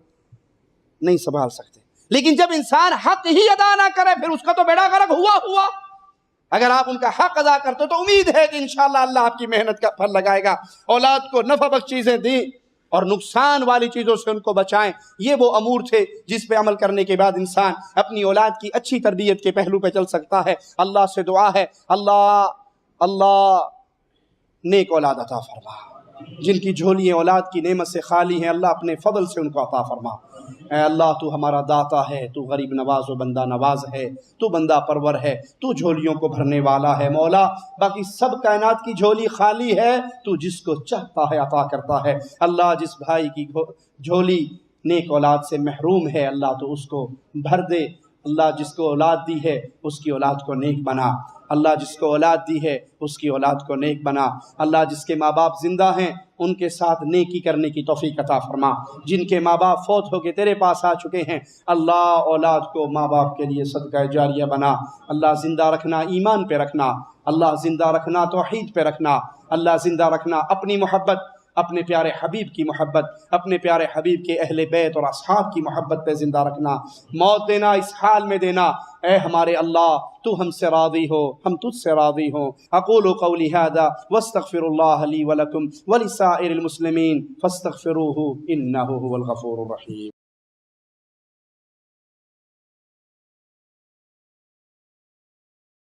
نہیں سنبھال سکتے۔ لیکن جب انسان حق ہی ادا نہ کرے پھر اس کا تو بیڑا غرق ہوا۔ اگر آپ ان کا حق ادا کرتے تو امید ہے کہ انشاءاللہ اللہ آپ کی محنت کا پھل لگائے گا۔ اولاد کو نفع بخش چیزیں دیں اور نقصان والی چیزوں سے ان کو بچائیں، یہ وہ امور تھے جس پہ عمل کرنے کے بعد انسان اپنی اولاد کی اچھی تربیت کے پہلو پہ چل سکتا ہے۔ اللہ سے دعا ہے اللہ نیک اولاد عطا فرما، جن کی جھولیاں اولاد کی نعمت سے خالی ہیں اللہ اپنے فضل سے ان کو عطا فرما۔ اے اللہ تو ہمارا داتا ہے، تو غریب نواز و بندہ نواز ہے، تو بندہ پرور ہے، تو جھولیوں کو بھرنے والا ہے مولا، باقی سب کائنات کی جھولی خالی ہے، تو جس کو چاہتا ہے عطا کرتا ہے۔ اللہ جس بھائی کی جھولی نیک اولاد سے محروم ہے اللہ تو اس کو بھر دے، اللہ جس کو اولاد دی ہے اس کی اولاد کو نیک بنا، اللہ جس کو اولاد دی ہے اس کی اولاد کو نیک بنا، اللہ جس کے ماں باپ زندہ ہیں ان کے ساتھ نیکی کرنے کی توفیق عطا فرما، جن کے ماں باپ فوت ہو کے تیرے پاس آ چکے ہیں اللہ اولاد کو ماں باپ کے لیے صدقہ جاریہ بنا، اللہ زندہ رکھنا ایمان پہ رکھنا، اللہ زندہ رکھنا توحید پہ رکھنا، اللہ زندہ رکھنا اپنی محبت، اپنے پیارے حبیب کی محبت، اپنے پیارے حبیب کے اہل بیت اور اصحاب کی محبت پہ زندہ رکھنا، موت دینا اس حال میں دینا، اے ہمارے اللہ تو ہم سے راضی ہو، ہم تجھ سے راضی ہوں۔ اقول قولی ھذا واستغفر اللہ لی ولکم ولسائر المسلمین فاستغفروہ انہ هو الغفور الرحیم۔